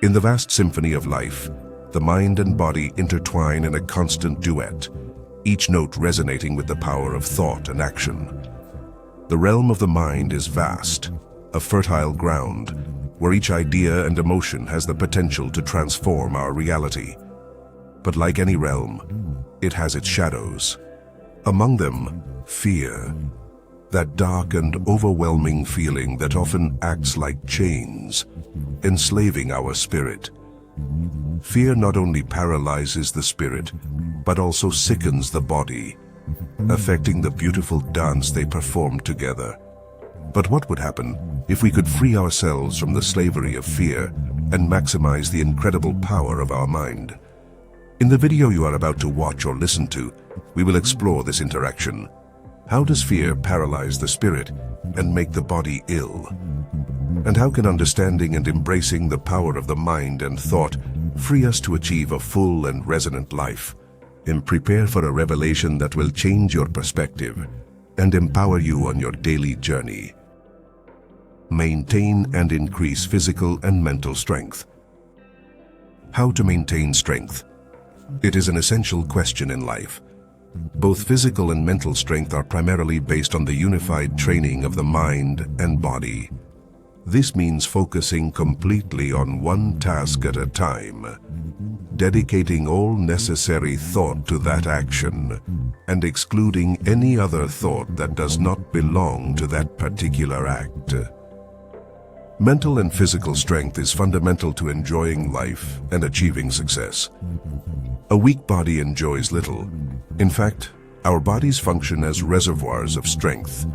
In the vast symphony of life, the mind and body intertwine in a constant duet, each note resonating with the power of thought and action. The realm of the mind is vast, a fertile ground, where each idea and emotion has the potential to transform our reality. But like any realm, it has its shadows. Among them, fear, that dark and overwhelming feeling that often acts like chains, enslaving our spirit. Fear not only paralyzes the spirit, but also sickens the body, affecting the beautiful dance they perform together. But what would happen if we could free ourselves from the slavery of fear and maximize the incredible power of our mind? In the video you are about to watch or listen to, we will explore this interaction. How does fear paralyze the spirit and make the body ill? And how can understanding and embracing the power of the mind and thought free us to achieve a full and resonant life? And prepare for a revelation that will change your perspective and empower you on your daily journey. Maintain and increase physical and mental strength. How to maintain strength? It is an essential question in life. Both physical and mental strength are primarily based on the unified training of the mind and body. This means focusing completely on one task at a time, dedicating all necessary thought to that action, and excluding any other thought that does not belong to that particular act. Mental and physical strength is fundamental to enjoying life and achieving success. A weak body enjoys little. In fact, our bodies function as reservoirs of strength.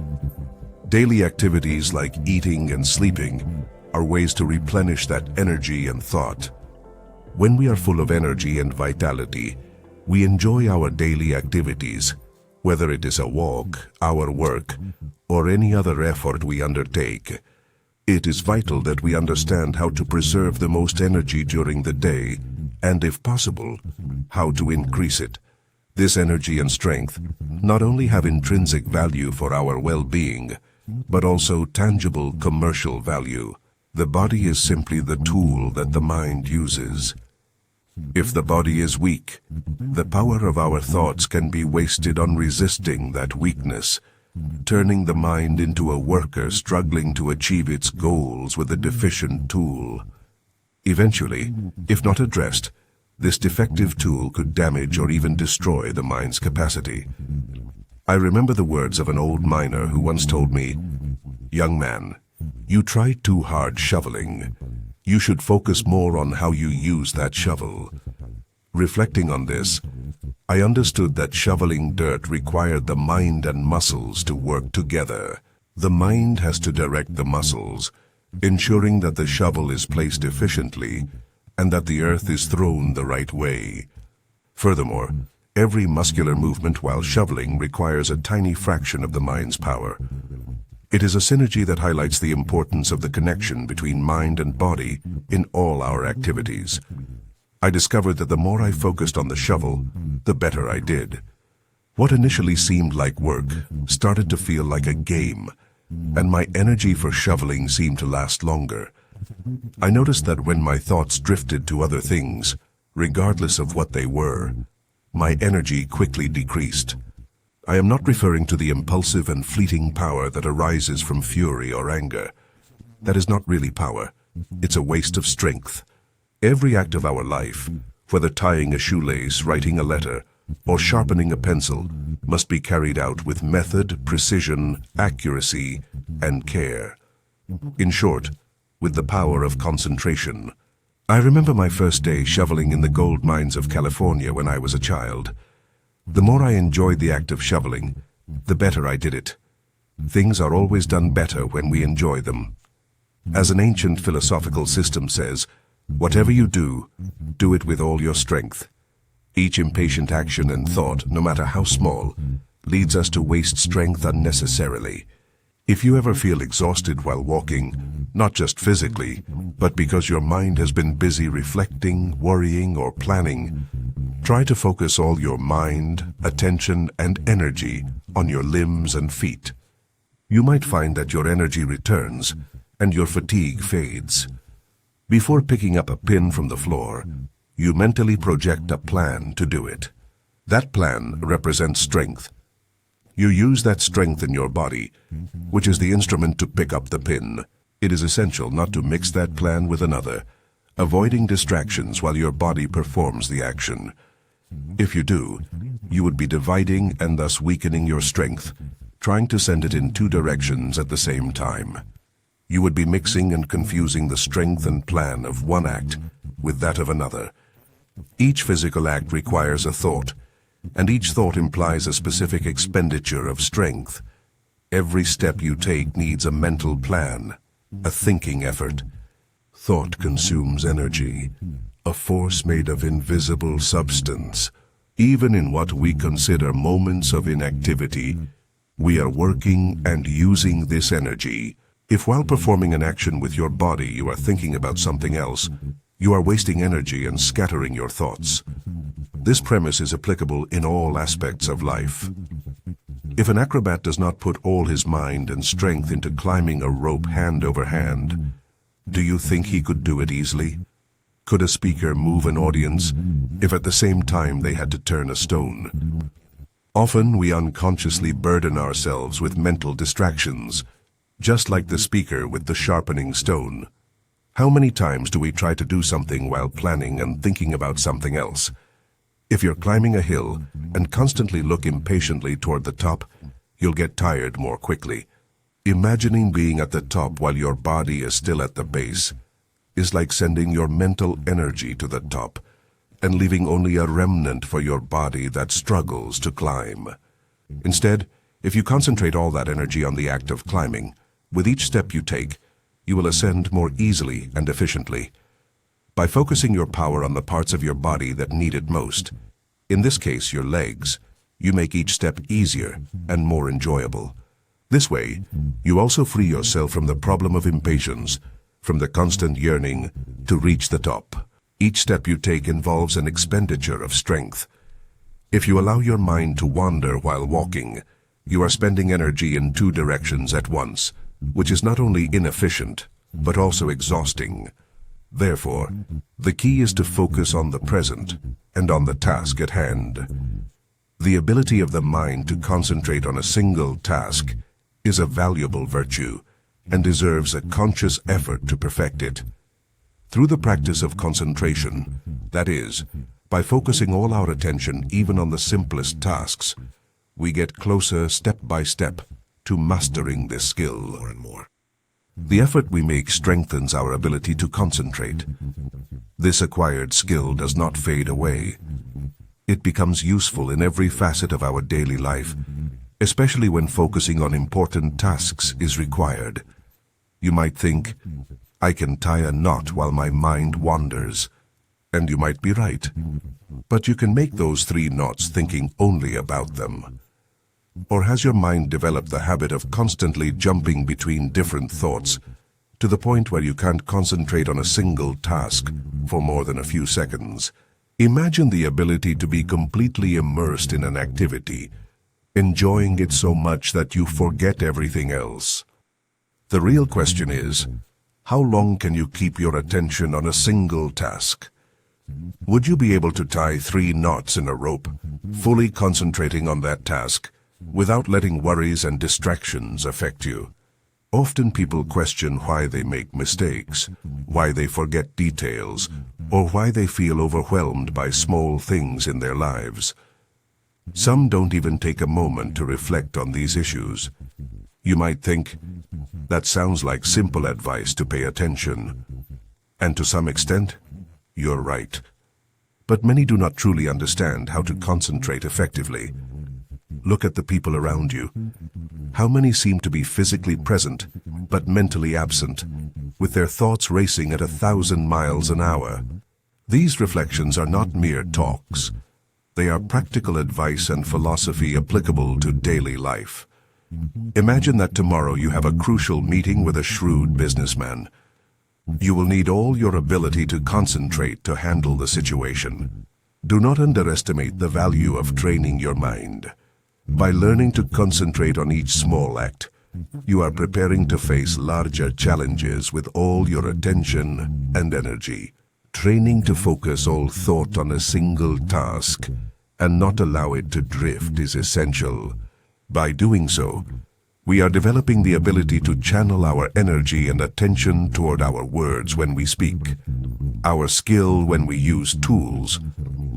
Daily activities like eating and sleeping are ways to replenish that energy and thought. When we are full of energy and vitality, we enjoy our daily activities, whether it is a walk, our work, or any other effort we undertake. It is vital that we understand how to preserve the most energy during the day, and if possible, how to increase it. This energy and strength not only have intrinsic value for our well-being, but also tangible commercial value. The body is simply the tool that the mind uses. If the body is weak, the power of our thoughts can be wasted on resisting that weakness, turning the mind into a worker struggling to achieve its goals with a deficient tool. Eventually, if not addressed, this defective tool could damage or even destroy the mind's capacity. I remember the words of an old miner who once told me, "Young man, you try too hard shoveling. You should focus more on how you use that shovel." Reflecting on this, I understood that shoveling dirt required the mind and muscles to work together. The mind has to direct the muscles, ensuring that the shovel is placed efficiently and that the earth is thrown the right way. Furthermore, every muscular movement while shoveling requires a tiny fraction of the mind's power. It is a synergy that highlights the importance of the connection between mind and body in all our activities. I discovered that the more I focused on the shovel, the better I did. What initially seemed like work started to feel like a game, and my energy for shoveling seemed to last longer. I noticed that when my thoughts drifted to other things, regardless of what they were, my energy quickly decreased. I am not referring to the impulsive and fleeting power that arises from fury or anger. That is not really power. It's a waste of strength. Every act of our life, whether tying a shoelace, writing a letter, or sharpening a pencil, must be carried out with method, precision, accuracy, and care. In short, with the power of concentration. I remember my first day shoveling in the gold mines of California when I was a child. The more I enjoyed the act of shoveling, the better I did it. Things are always done better when we enjoy them. As an ancient philosophical system says, whatever you do, do it with all your strength. Each impatient action and thought, no matter how small, leads us to waste strength unnecessarily. If you ever feel exhausted while walking, not just physically, but because your mind has been busy reflecting, worrying, or planning, try to focus all your mind, attention, and energy on your limbs and feet. You might find that your energy returns and your fatigue fades. Before picking up a pin from the floor, you mentally project a plan to do it. That plan represents strength. You use that strength in your body, which is the instrument to pick up the pin. It is essential not to mix that plan with another, avoiding distractions while your body performs the action. If you do, you would be dividing and thus weakening your strength, trying to send it in two directions at the same time. You would be mixing and confusing the strength and plan of one act with that of another. Each physical act requires a thought, and each thought implies a specific expenditure of strength. Every step you take needs a mental plan, a thinking effort. Thought consumes energy, a force made of invisible substance. Even in what we consider moments of inactivity, we are working and using this energy. If while performing an action with your body you are thinking about something else, you are wasting energy and scattering your thoughts. This premise is applicable in all aspects of life. If an acrobat does not put all his mind and strength into climbing a rope hand over hand, do you think he could do it easily? Could a speaker move an audience if at the same time they had to turn a stone? Often we unconsciously burden ourselves with mental distractions, just like the speaker with the sharpening stone. How many times do we try to do something while planning and thinking about something else? If you're climbing a hill and constantly look impatiently toward the top, you'll get tired more quickly. Imagining being at the top while your body is still at the base is like sending your mental energy to the top and leaving only a remnant for your body that struggles to climb. Instead, if you concentrate all that energy on the act of climbing, with each step you take, you will ascend more easily and efficiently. By focusing your power on the parts of your body that need it most, in this case your legs, you make each step easier and more enjoyable. This way, you also free yourself from the problem of impatience, from the constant yearning to reach the top. Each step you take involves an expenditure of strength. If you allow your mind to wander while walking, you are spending energy in two directions at once, which is not only inefficient, but also exhausting. Therefore, the key is to focus on the present and on the task at hand. The ability of the mind to concentrate on a single task is a valuable virtue and deserves a conscious effort to perfect it. Through the practice of concentration, that is, by focusing all our attention even on the simplest tasks, we get closer step by step to mastering this skill more and more. The effort we make strengthens our ability to concentrate. This acquired skill does not fade away. It becomes useful in every facet of our daily life, especially when focusing on important tasks is required. You might think, I can tie a knot while my mind wanders. And you might be right. But you can make those 3 knots thinking only about them. Or has your mind developed the habit of constantly jumping between different thoughts to the point where you can't concentrate on a single task for more than a few seconds? Imagine the ability to be completely immersed in an activity, enjoying it so much that you forget everything else. The real question is, how long can you keep your attention on a single task? Would you be able to tie 3 knots in a rope, fully concentrating on that task, without letting worries and distractions affect you? Often people question why they make mistakes, why they forget details, or why they feel overwhelmed by small things in their lives. Some don't even take a moment to reflect on these issues. You might think, that sounds like simple advice to pay attention. And to some extent, you're right. But many do not truly understand how to concentrate effectively. Look at the people around you. How many seem to be physically present, but mentally absent, with their thoughts racing at 1,000 miles an hour? These reflections are not mere talks. They are practical advice and philosophy applicable to daily life. Imagine that tomorrow you have a crucial meeting with a shrewd businessman. You will need all your ability to concentrate to handle the situation. Do not underestimate the value of training your mind. By learning to concentrate on each small act, You are preparing to face larger challenges with all your attention and energy. Training to focus all thought on a single task and not allow it to drift is essential. By doing so, we are developing the ability to channel our energy and attention toward our words when we speak, our skill when we use tools,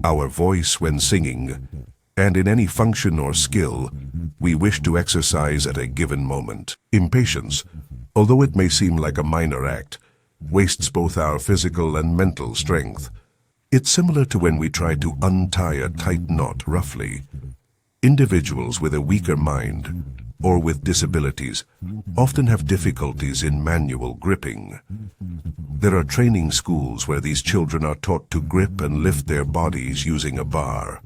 our voice when singing, and in any function or skill we wish to exercise at a given moment. Impatience, although it may seem like a minor act, wastes both our physical and mental strength. It's similar to when we try to untie a tight knot roughly. Individuals with a weaker mind or with disabilities often have difficulties in manual gripping. There are training schools where these children are taught to grip and lift their bodies using a bar.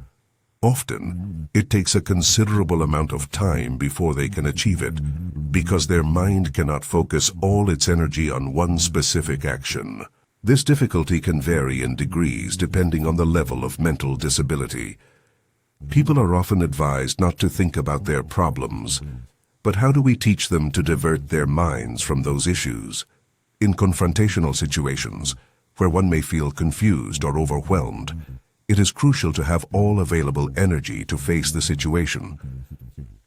Often, it takes a considerable amount of time before they can achieve it, because their mind cannot focus all its energy on one specific action. This difficulty can vary in degrees depending on the level of mental disability. People are often advised not to think about their problems, but how do we teach them to divert their minds from those issues? In confrontational situations, where one may feel confused or overwhelmed, it is crucial to have all available energy to face the situation.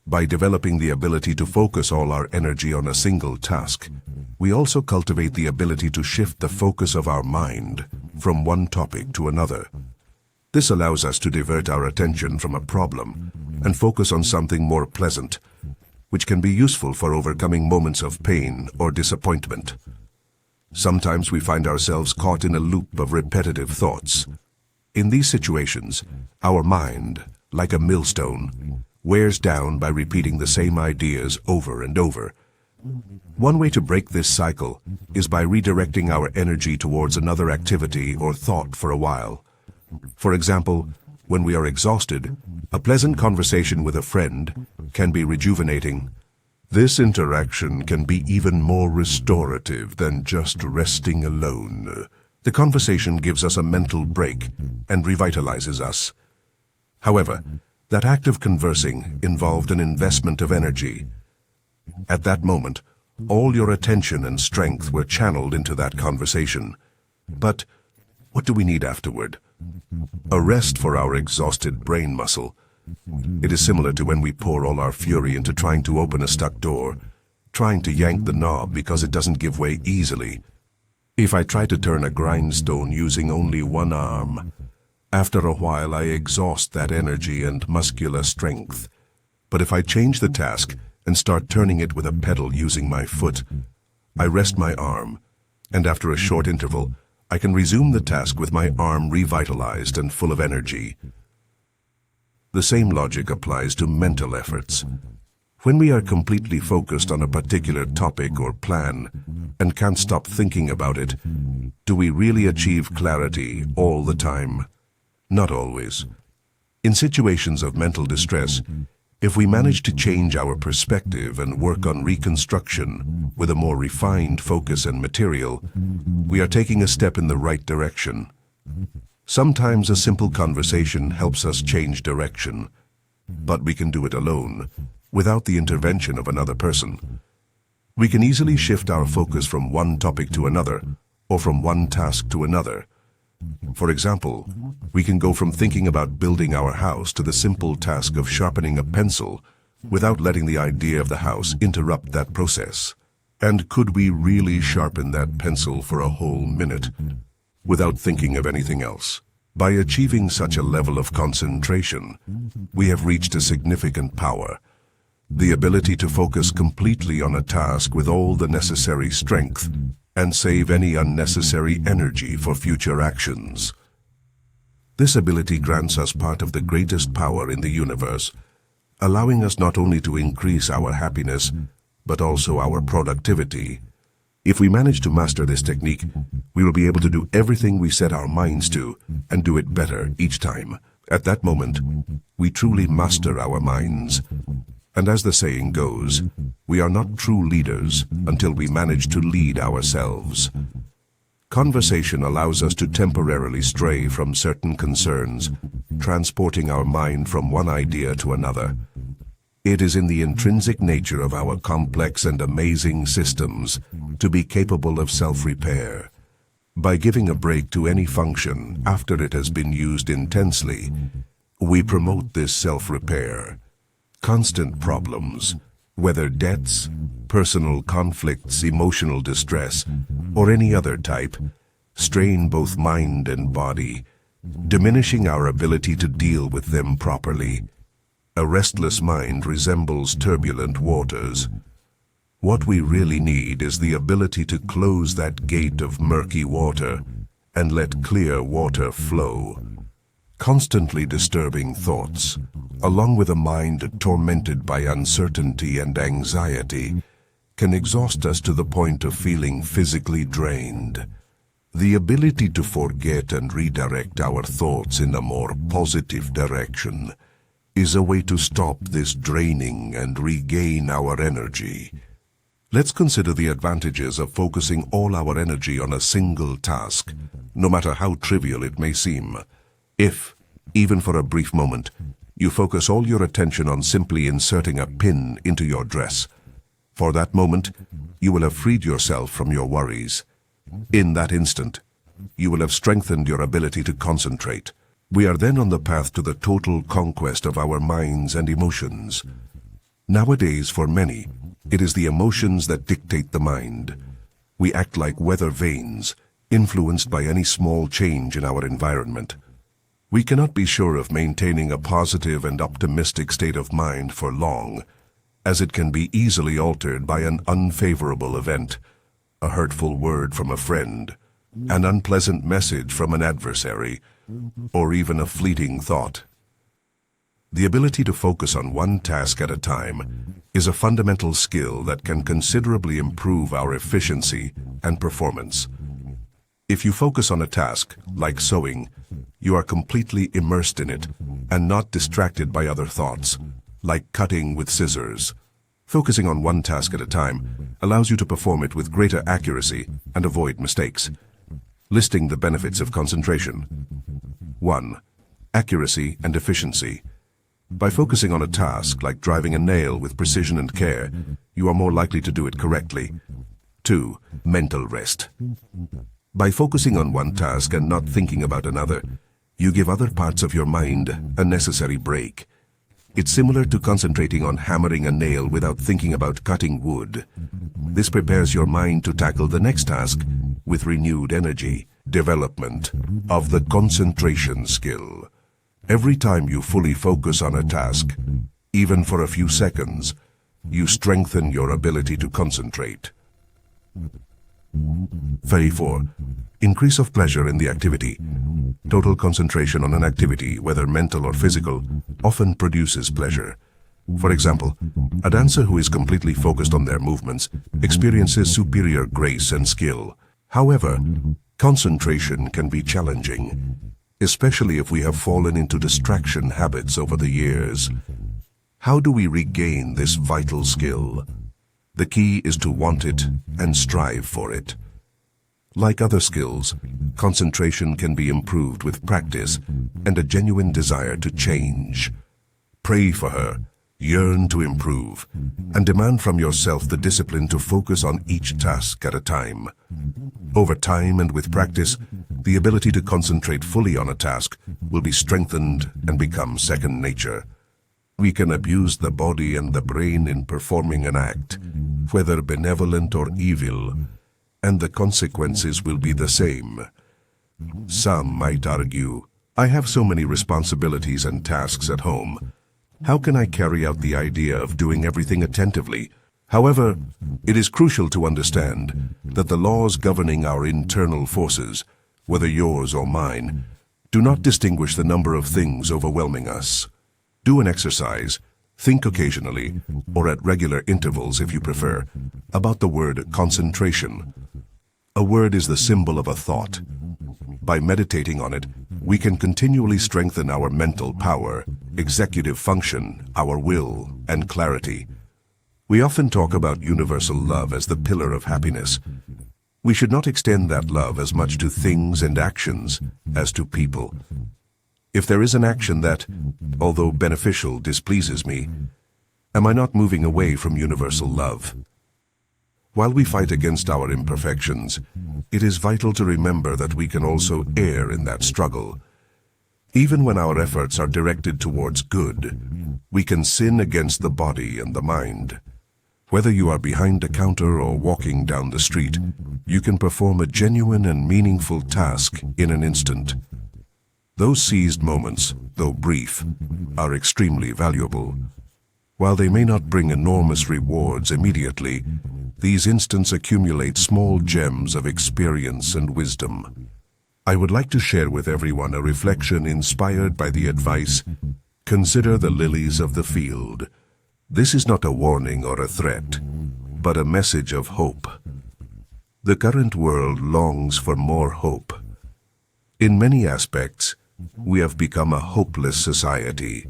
By developing the ability to focus all our energy on a single task, we also cultivate the ability to shift the focus of our mind from one topic to another. This allows us to divert our attention from a problem and focus on something more pleasant, which can be useful for overcoming moments of pain or disappointment. Sometimes we find ourselves caught in a loop of repetitive thoughts. In these situations, our mind, like a millstone, wears down by repeating the same ideas over and over. One way to break this cycle is by redirecting our energy towards another activity or thought for a while. For example, when we are exhausted, a pleasant conversation with a friend can be rejuvenating. This interaction can be even more restorative than just resting alone. The conversation gives us a mental break and revitalizes us. However, that act of conversing involved an investment of energy. At that moment, all your attention and strength were channeled into that conversation. But what do we need afterward? A rest for our exhausted brain muscle. It is similar to when we pour all our fury into trying to open a stuck door, trying to yank the knob because it doesn't give way easily. If I try to turn a grindstone using only one arm, after a while I exhaust that energy and muscular strength. But if I change the task and start turning it with a pedal using my foot, I rest my arm, and after a short interval, I can resume the task with my arm revitalized and full of energy. The same logic applies to mental efforts. When we are completely focused on a particular topic or plan and can't stop thinking about it, do we really achieve clarity all the time? Not always. In situations of mental distress, if we manage to change our perspective and work on reconstruction with a more refined focus and material, we are taking a step in the right direction. Sometimes a simple conversation helps us change direction, but we can do it alone, without the intervention of another person. We can easily shift our focus from one topic to another, or from one task to another. For example, we can go from thinking about building our house to the simple task of sharpening a pencil without letting the idea of the house interrupt that process. And could we really sharpen that pencil for a whole minute without thinking of anything else? By achieving such a level of concentration, we have reached a significant power. The ability to focus completely on a task with all the necessary strength and save any unnecessary energy for future actions. This ability grants us part of the greatest power in the universe, allowing us not only to increase our happiness, but also our productivity. If we manage to master this technique, we will be able to do everything we set our minds to and do it better each time. At that moment, we truly master our minds. And as the saying goes, we are not true leaders until we manage to lead ourselves. Conversation allows us to temporarily stray from certain concerns, transporting our mind from one idea to another. It is in the intrinsic nature of our complex and amazing systems to be capable of self-repair. By giving a break to any function after it has been used intensely, we promote this self-repair. Constant problems, whether debts, personal conflicts, emotional distress, or any other type, strain both mind and body, diminishing our ability to deal with them properly. A restless mind resembles turbulent waters. What we really need is the ability to close that gate of murky water and let clear water flow. Constantly disturbing thoughts, along with a mind tormented by uncertainty and anxiety, can exhaust us to the point of feeling physically drained. The ability to forget and redirect our thoughts in a more positive direction is a way to stop this draining and regain our energy. Let's consider the advantages of focusing all our energy on a single task, no matter how trivial it may seem. If, even for a brief moment, you focus all your attention on simply inserting a pin into your dress, for that moment, you will have freed yourself from your worries. In that instant, you will have strengthened your ability to concentrate. We are then on the path to the total conquest of our minds and emotions. Nowadays, for many, it is the emotions that dictate the mind. We act like weather vanes, influenced by any small change in our environment. We cannot be sure of maintaining a positive and optimistic state of mind for long, as it can be easily altered by an unfavorable event, a hurtful word from a friend, an unpleasant message from an adversary, or even a fleeting thought. The ability to focus on one task at a time is a fundamental skill that can considerably improve our efficiency and performance. If you focus on a task, like sewing, you are completely immersed in it and not distracted by other thoughts, like cutting with scissors. Focusing on one task at a time allows you to perform it with greater accuracy and avoid mistakes. Listing the benefits of concentration. 1. Accuracy and efficiency. By focusing on a task, like driving a nail with precision and care, you are more likely to do it correctly. 2. Mental rest. By focusing on one task and not thinking about another, you give other parts of your mind a necessary break. It's similar to concentrating on hammering a nail without thinking about cutting wood. This prepares your mind to tackle the next task with renewed energy. Development of the concentration skill. Every time you fully focus on a task, even for a few seconds, you strengthen your ability to concentrate. 34. Increase of pleasure in the activity. Total concentration on an activity, whether mental or physical, often produces pleasure. For example, a dancer who is completely focused on their movements experiences superior grace and skill. However, concentration can be challenging, especially if we have fallen into distraction habits over the years. How do we regain this vital skill? The key is to want it and strive for it. Like other skills, concentration can be improved with practice and a genuine desire to change. Pray for her, yearn to improve, and demand from yourself the discipline to focus on each task at a time. Over time and with practice, the ability to concentrate fully on a task will be strengthened and become second nature. We can abuse the body and the brain in performing an act, whether benevolent or evil, and the consequences will be the same. Some might argue, I have so many responsibilities and tasks at home. How can I carry out the idea of doing everything attentively? However, it is crucial to understand that the laws governing our internal forces, whether yours or mine, do not distinguish the number of things overwhelming us. Do an exercise, think occasionally, or at regular intervals if you prefer, about the word concentration. A word is the symbol of a thought. By meditating on it, we can continually strengthen our mental power, executive function, our will, and clarity. We often talk about universal love as the pillar of happiness. We should not extend that love as much to things and actions as to people. If there is an action that, although beneficial, displeases me, Am I not moving away from universal love? While we fight against our imperfections, it is vital to remember that we can also err in that struggle. Even when our efforts are directed towards good, we can sin against the body and the mind. Whether you are behind a counter or walking down the street, you can perform a genuine and meaningful task in an instant. Those seized moments, though brief, are extremely valuable. While they may not bring enormous rewards immediately, these instants accumulate small gems of experience and wisdom. I would like to share with everyone a reflection inspired by the advice, "Consider the lilies of the field." This is not a warning or a threat, but a message of hope. The current world longs for more hope. In many aspects, we have become a hopeless society.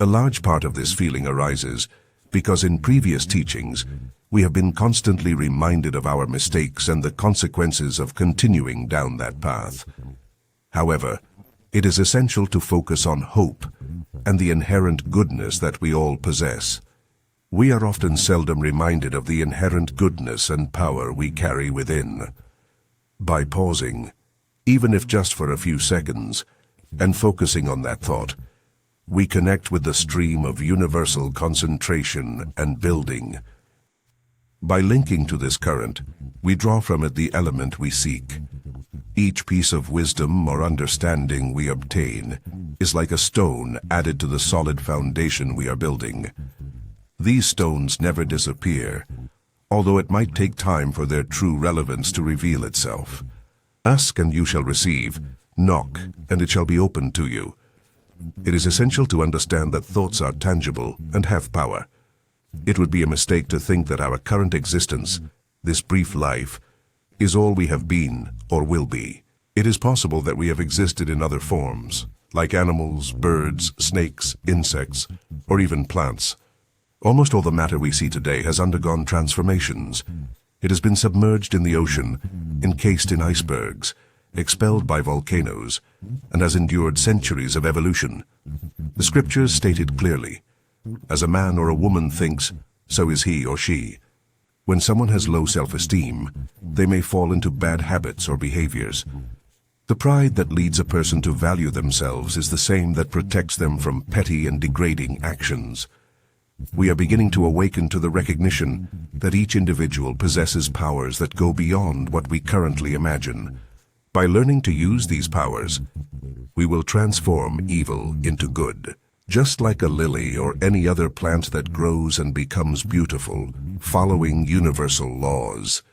A large part of this feeling arises because in previous teachings, we have been constantly reminded of our mistakes and the consequences of continuing down that path. However, it is essential to focus on hope and the inherent goodness that we all possess. We are often seldom reminded of the inherent goodness and power we carry within. By pausing, even if just for a few seconds, and focusing on that thought, we connect with the stream of universal concentration and building. By linking to this current, we draw from it the element we seek. Each piece of wisdom or understanding we obtain is like a stone added to the solid foundation we are building. These stones never disappear, although it might take time for their true relevance to reveal itself. Ask and you shall receive. Knock and it shall be opened to you. It is essential to understand that thoughts are tangible and have power. It would be a mistake to think that our current existence, this brief life, is all we have been or will be. It is possible that we have existed in other forms, like animals, birds, snakes, insects, or even plants. Almost all the matter we see today has undergone transformations. It has been submerged in the ocean, encased in icebergs, expelled by volcanoes, and has endured centuries of evolution. The scriptures state it clearly. As a man or a woman thinks, so is he or she. When someone has low self-esteem, they may fall into bad habits or behaviors. The pride that leads a person to value themselves is the same that protects them from petty and degrading actions. We are beginning to awaken to the recognition that each individual possesses powers that go beyond what we currently imagine. By learning to use these powers, we will transform evil into good. Just like a lily or any other plant that grows and becomes beautiful, following universal laws.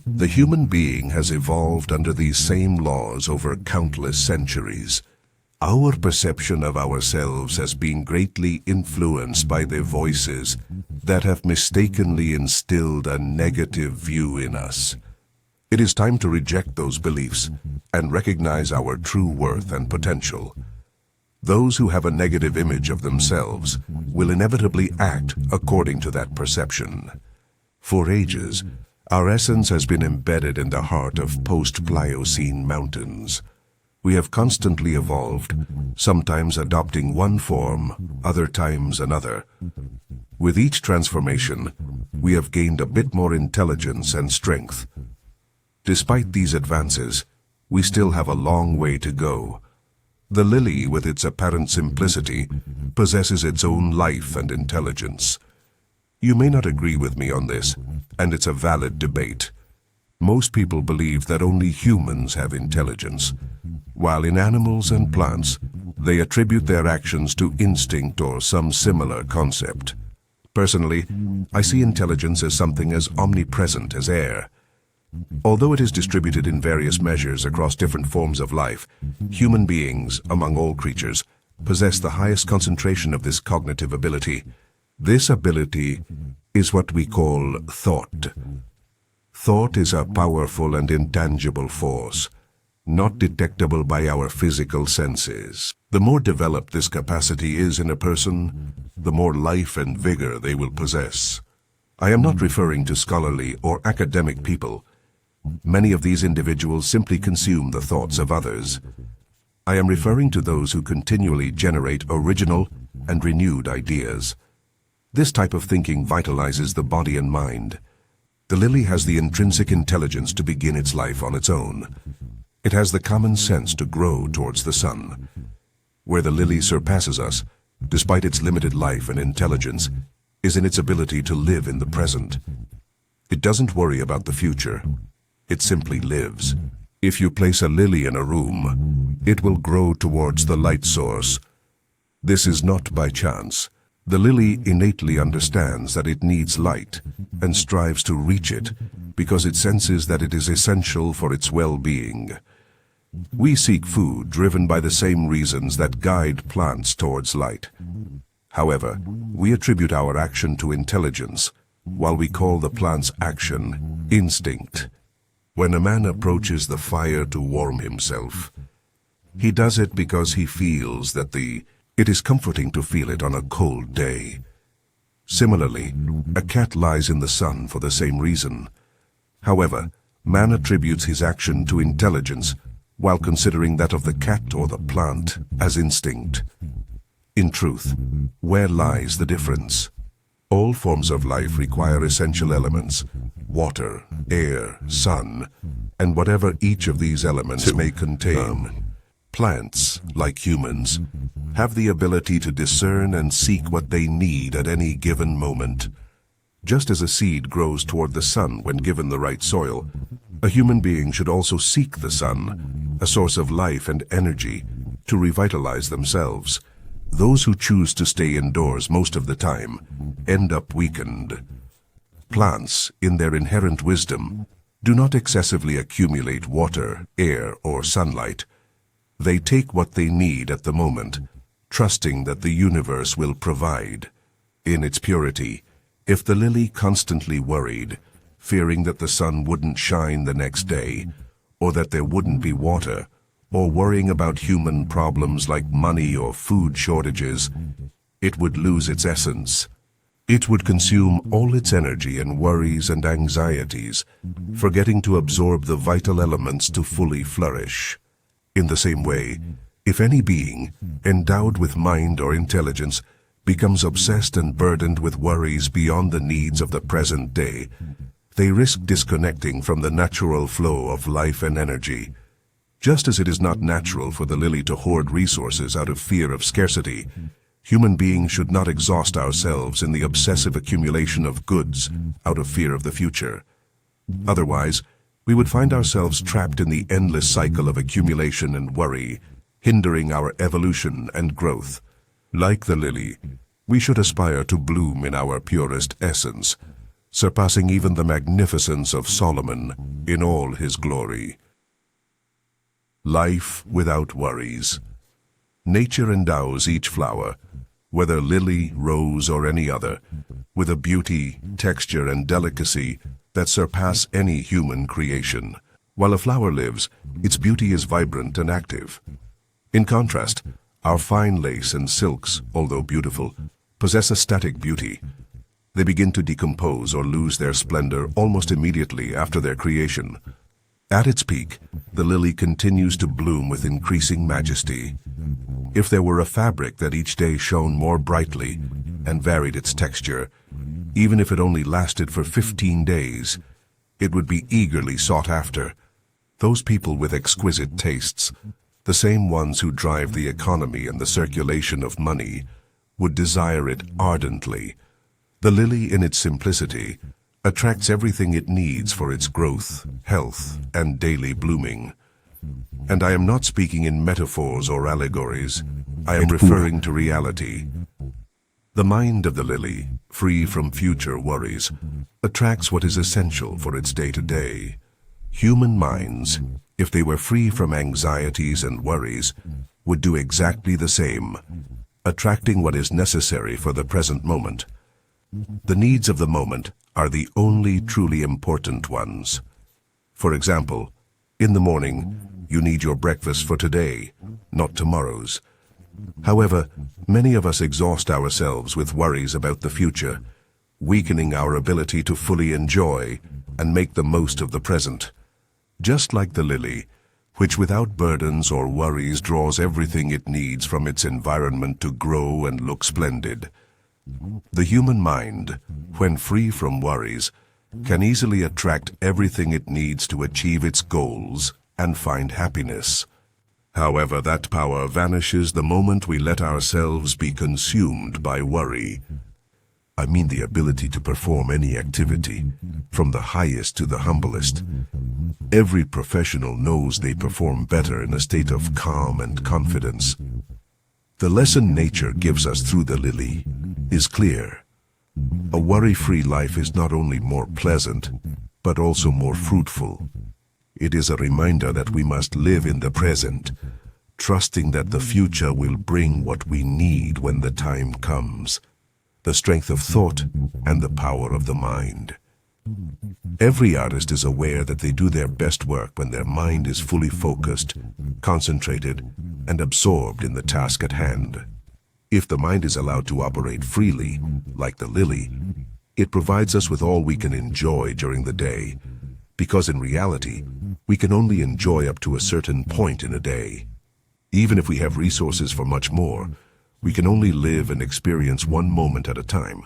The human being has evolved under these same laws over countless centuries. Our perception of ourselves has been greatly influenced by the voices that have mistakenly instilled a negative view in us. It is time to reject those beliefs and recognize our true worth and potential. Those who have a negative image of themselves will inevitably act according to that perception. For ages, our essence has been embedded in the heart of post-Pliocene mountains. We have constantly evolved, sometimes adopting one form, other times another. With each transformation, we have gained a bit more intelligence and strength. Despite these advances, we still have a long way to go. The lily, with its apparent simplicity, possesses its own life and intelligence. You may not agree with me on this, and it's a valid debate. Most people believe that only humans have intelligence, while in animals and plants, they attribute their actions to instinct or some similar concept. Personally, I see intelligence as something as omnipresent as air. Although it is distributed in various measures across different forms of life, human beings, among all creatures, possess the highest concentration of this cognitive ability. This ability is what we call thought. Thought is a powerful and intangible force, not detectable by our physical senses. The more developed this capacity is in a person, the more life and vigor they will possess. I am not referring to scholarly or academic people. Many of these individuals simply consume the thoughts of others. I am referring to those who continually generate original and renewed ideas. This type of thinking vitalizes the body and mind. The lily has the intrinsic intelligence to begin its life on its own. It has the common sense to grow towards the sun. Where the lily surpasses us, despite its limited life and intelligence, is in its ability to live in the present. It doesn't worry about the future. It simply lives. If you place a lily in a room, it will grow towards the light source. This is not by chance. The lily innately understands that it needs light and strives to reach it because it senses that it is essential for its well-being. We seek food driven by the same reasons that guide plants towards light. However, we attribute our action to intelligence, while we call the plant's action instinct. When a man approaches the fire to warm himself, he does it because he feels that it is comforting to feel it on a cold day. Similarly, a cat lies in the sun for the same reason. However, man attributes his action to intelligence, while considering that of the cat or the plant as instinct. In truth, where lies the difference? All forms of life require essential elements: water, air, sun, and whatever each of these elements may contain. Plants, like humans, have the ability to discern and seek what they need at any given moment. Just as a seed grows toward the sun when given the right soil, a human being should also seek the sun, a source of life and energy, to revitalize themselves. Those who choose to stay indoors most of the time end up weakened. Plants, in their inherent wisdom, do not excessively accumulate water, air, or sunlight. They take what they need at the moment, trusting that the universe will provide. In its purity, if the lily constantly worried, fearing that the sun wouldn't shine the next day, or that there wouldn't be water, or worrying about human problems like money or food shortages, it would lose its essence. It would consume all its energy in worries and anxieties, forgetting to absorb the vital elements to fully flourish. In the same way, if any being, endowed with mind or intelligence, becomes obsessed and burdened with worries beyond the needs of the present day, they risk disconnecting from the natural flow of life and energy. Just as it is not natural for the lily to hoard resources out of fear of scarcity, human beings should not exhaust ourselves in the obsessive accumulation of goods out of fear of the future. Otherwise, we would find ourselves trapped in the endless cycle of accumulation and worry, hindering our evolution and growth. Like the lily, we should aspire to bloom in our purest essence, surpassing even the magnificence of Solomon in all his glory. Life without worries. Nature endows each flower, whether lily, rose, or any other, with a beauty, texture, and delicacy that surpass any human creation. While a flower lives, its beauty is vibrant and active. In contrast, our fine lace and silks, although beautiful, possess a static beauty. They begin to decompose or lose their splendor almost immediately after their creation. At its peak, the lily continues to bloom with increasing majesty. If there were a fabric that each day shone more brightly and varied its texture, even if it only lasted for 15 days, it would be eagerly sought after. Those people with exquisite tastes, the same ones who drive the economy and the circulation of money, would desire it ardently. The lily, in its simplicity, attracts everything it needs for its growth, health, and daily blooming. And I am not speaking in metaphors or allegories. I am referring to reality. The mind of the lily, free from future worries, attracts what is essential for its day-to-day. Human minds, if they were free from anxieties and worries, would do exactly the same, attracting what is necessary for the present moment. The needs of the moment are the only truly important ones. For example, in the morning, you need your breakfast for today, not tomorrow's. However, many of us exhaust ourselves with worries about the future, weakening our ability to fully enjoy and make the most of the present. Just like the lily, which without burdens or worries draws everything it needs from its environment to grow and look splendid, The human mind, when free from worries, can easily attract everything it needs to achieve its goals and find happiness. However, that power vanishes the moment we let ourselves be consumed by worry. I mean the ability to perform any activity, from the highest to the humblest. Every professional knows they perform better in a state of calm and confidence. The lesson nature gives us through the lily is clear. A worry-free life is not only more pleasant, but also more fruitful. It is a reminder that we must live in the present, trusting that the future will bring what we need when the time comes. The strength of thought and the power of the mind. Every artist is aware that they do their best work when their mind is fully focused, concentrated, and absorbed in the task at hand. If the mind is allowed to operate freely, like the lily, it provides us with all we can enjoy during the day, because in reality, we can only enjoy up to a certain point in a day. Even if we have resources for much more, we can only live and experience one moment at a time.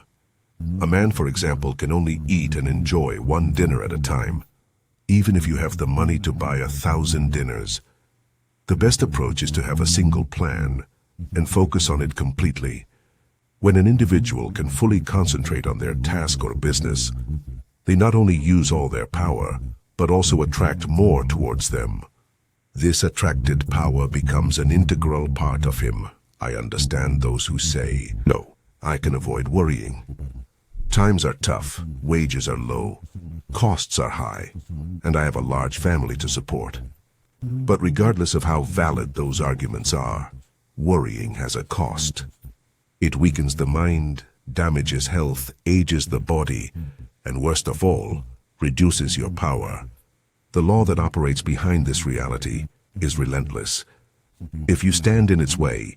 A man, for example, can only eat and enjoy one dinner at a time, even if you have the money to buy 1,000 dinners. The best approach is to have a single plan and focus on it completely. When an individual can fully concentrate on their task or business, they not only use all their power, but also attract more towards them. This attracted power becomes an integral part of him. I understand those who say, "No, I can avoid worrying. Times are tough, wages are low, costs are high, and I have a large family to support." But regardless of how valid those arguments are, worrying has a cost. It weakens the mind, damages health, ages the body, and worst of all, reduces your power. The law that operates behind this reality is relentless. If you stand in its way,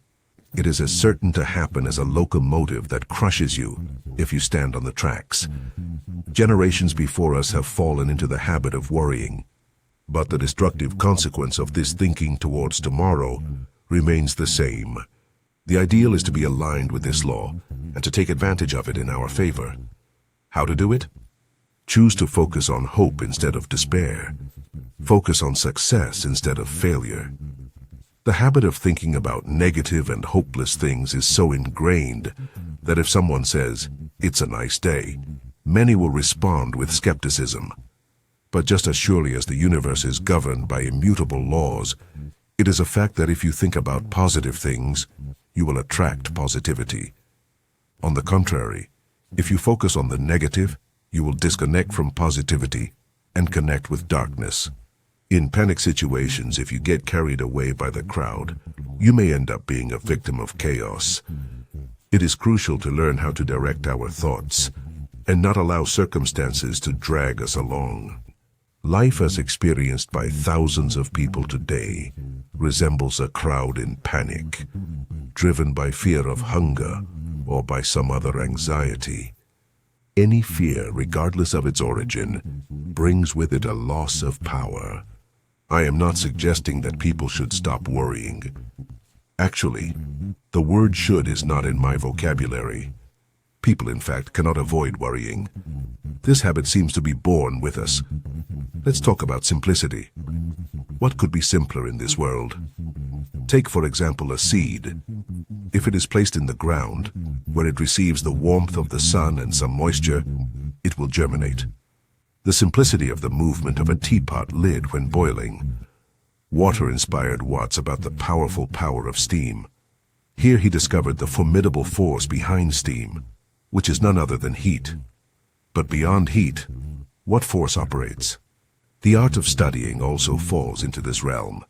it is as certain to happen as a locomotive that crushes you if you stand on the tracks. Generations before us have fallen into the habit of worrying, but the destructive consequence of this thinking towards tomorrow remains the same. The ideal is to be aligned with this law and to take advantage of it in our favor. How to do it? Choose to focus on hope instead of despair. Focus on success instead of failure. The habit of thinking about negative and hopeless things is so ingrained that if someone says, "It's a nice day," many will respond with skepticism. But just as surely as the universe is governed by immutable laws, it is a fact that if you think about positive things, you will attract positivity. On the contrary, if you focus on the negative, you will disconnect from positivity and connect with darkness. In panic situations, if you get carried away by the crowd, you may end up being a victim of chaos. It is crucial to learn how to direct our thoughts and not allow circumstances to drag us along. Life as experienced by thousands of people today resembles a crowd in panic, driven by fear of hunger or by some other anxiety. Any fear, regardless of its origin, brings with it a loss of power. I am not suggesting that people should stop worrying. Actually, the word "should" is not in my vocabulary. People, in fact, cannot avoid worrying. This habit seems to be born with us. Let's talk about simplicity. What could be simpler in this world? Take, for example, a seed. If it is placed in the ground, where it receives the warmth of the sun and some moisture, it will germinate. The simplicity of the movement of a teapot lid when boiling. Water inspired Watts about the powerful power of steam. Here he discovered the formidable force behind steam, which is none other than heat. But beyond heat, what force operates? The art of studying also falls into this realm.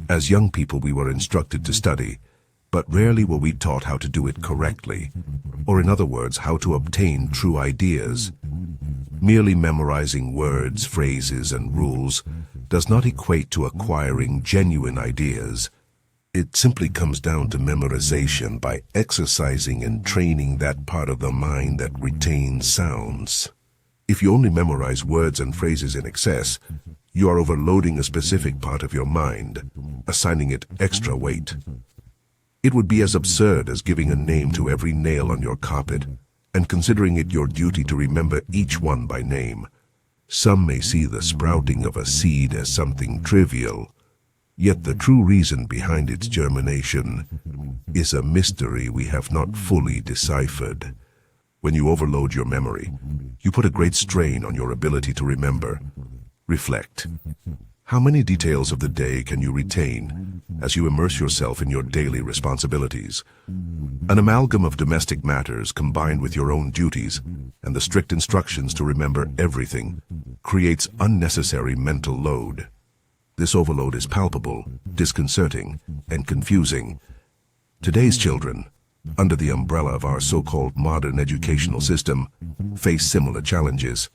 As young people, we were instructed to study, but rarely were we taught how to do it correctly, or in other words, how to obtain true ideas. Merely memorizing words, phrases, and rules does not equate to acquiring genuine ideas. It simply comes down to memorization by exercising and training that part of the mind that retains sounds. If you only memorize words and phrases in excess, you are overloading a specific part of your mind, assigning it extra weight. It would be as absurd as giving a name to every nail on your carpet and considering it your duty to remember each one by name. Some may see the sprouting of a seed as something trivial, yet the true reason behind its germination is a mystery we have not fully deciphered. When you overload your memory, you put a great strain on your ability to remember. Reflect. How many details of the day can you retain as you immerse yourself in your daily responsibilities? An amalgam of domestic matters combined with your own duties and the strict instructions to remember everything creates unnecessary mental load. This overload is palpable, disconcerting, and confusing. Today's children, under the umbrella of our so-called modern educational system, face similar challenges.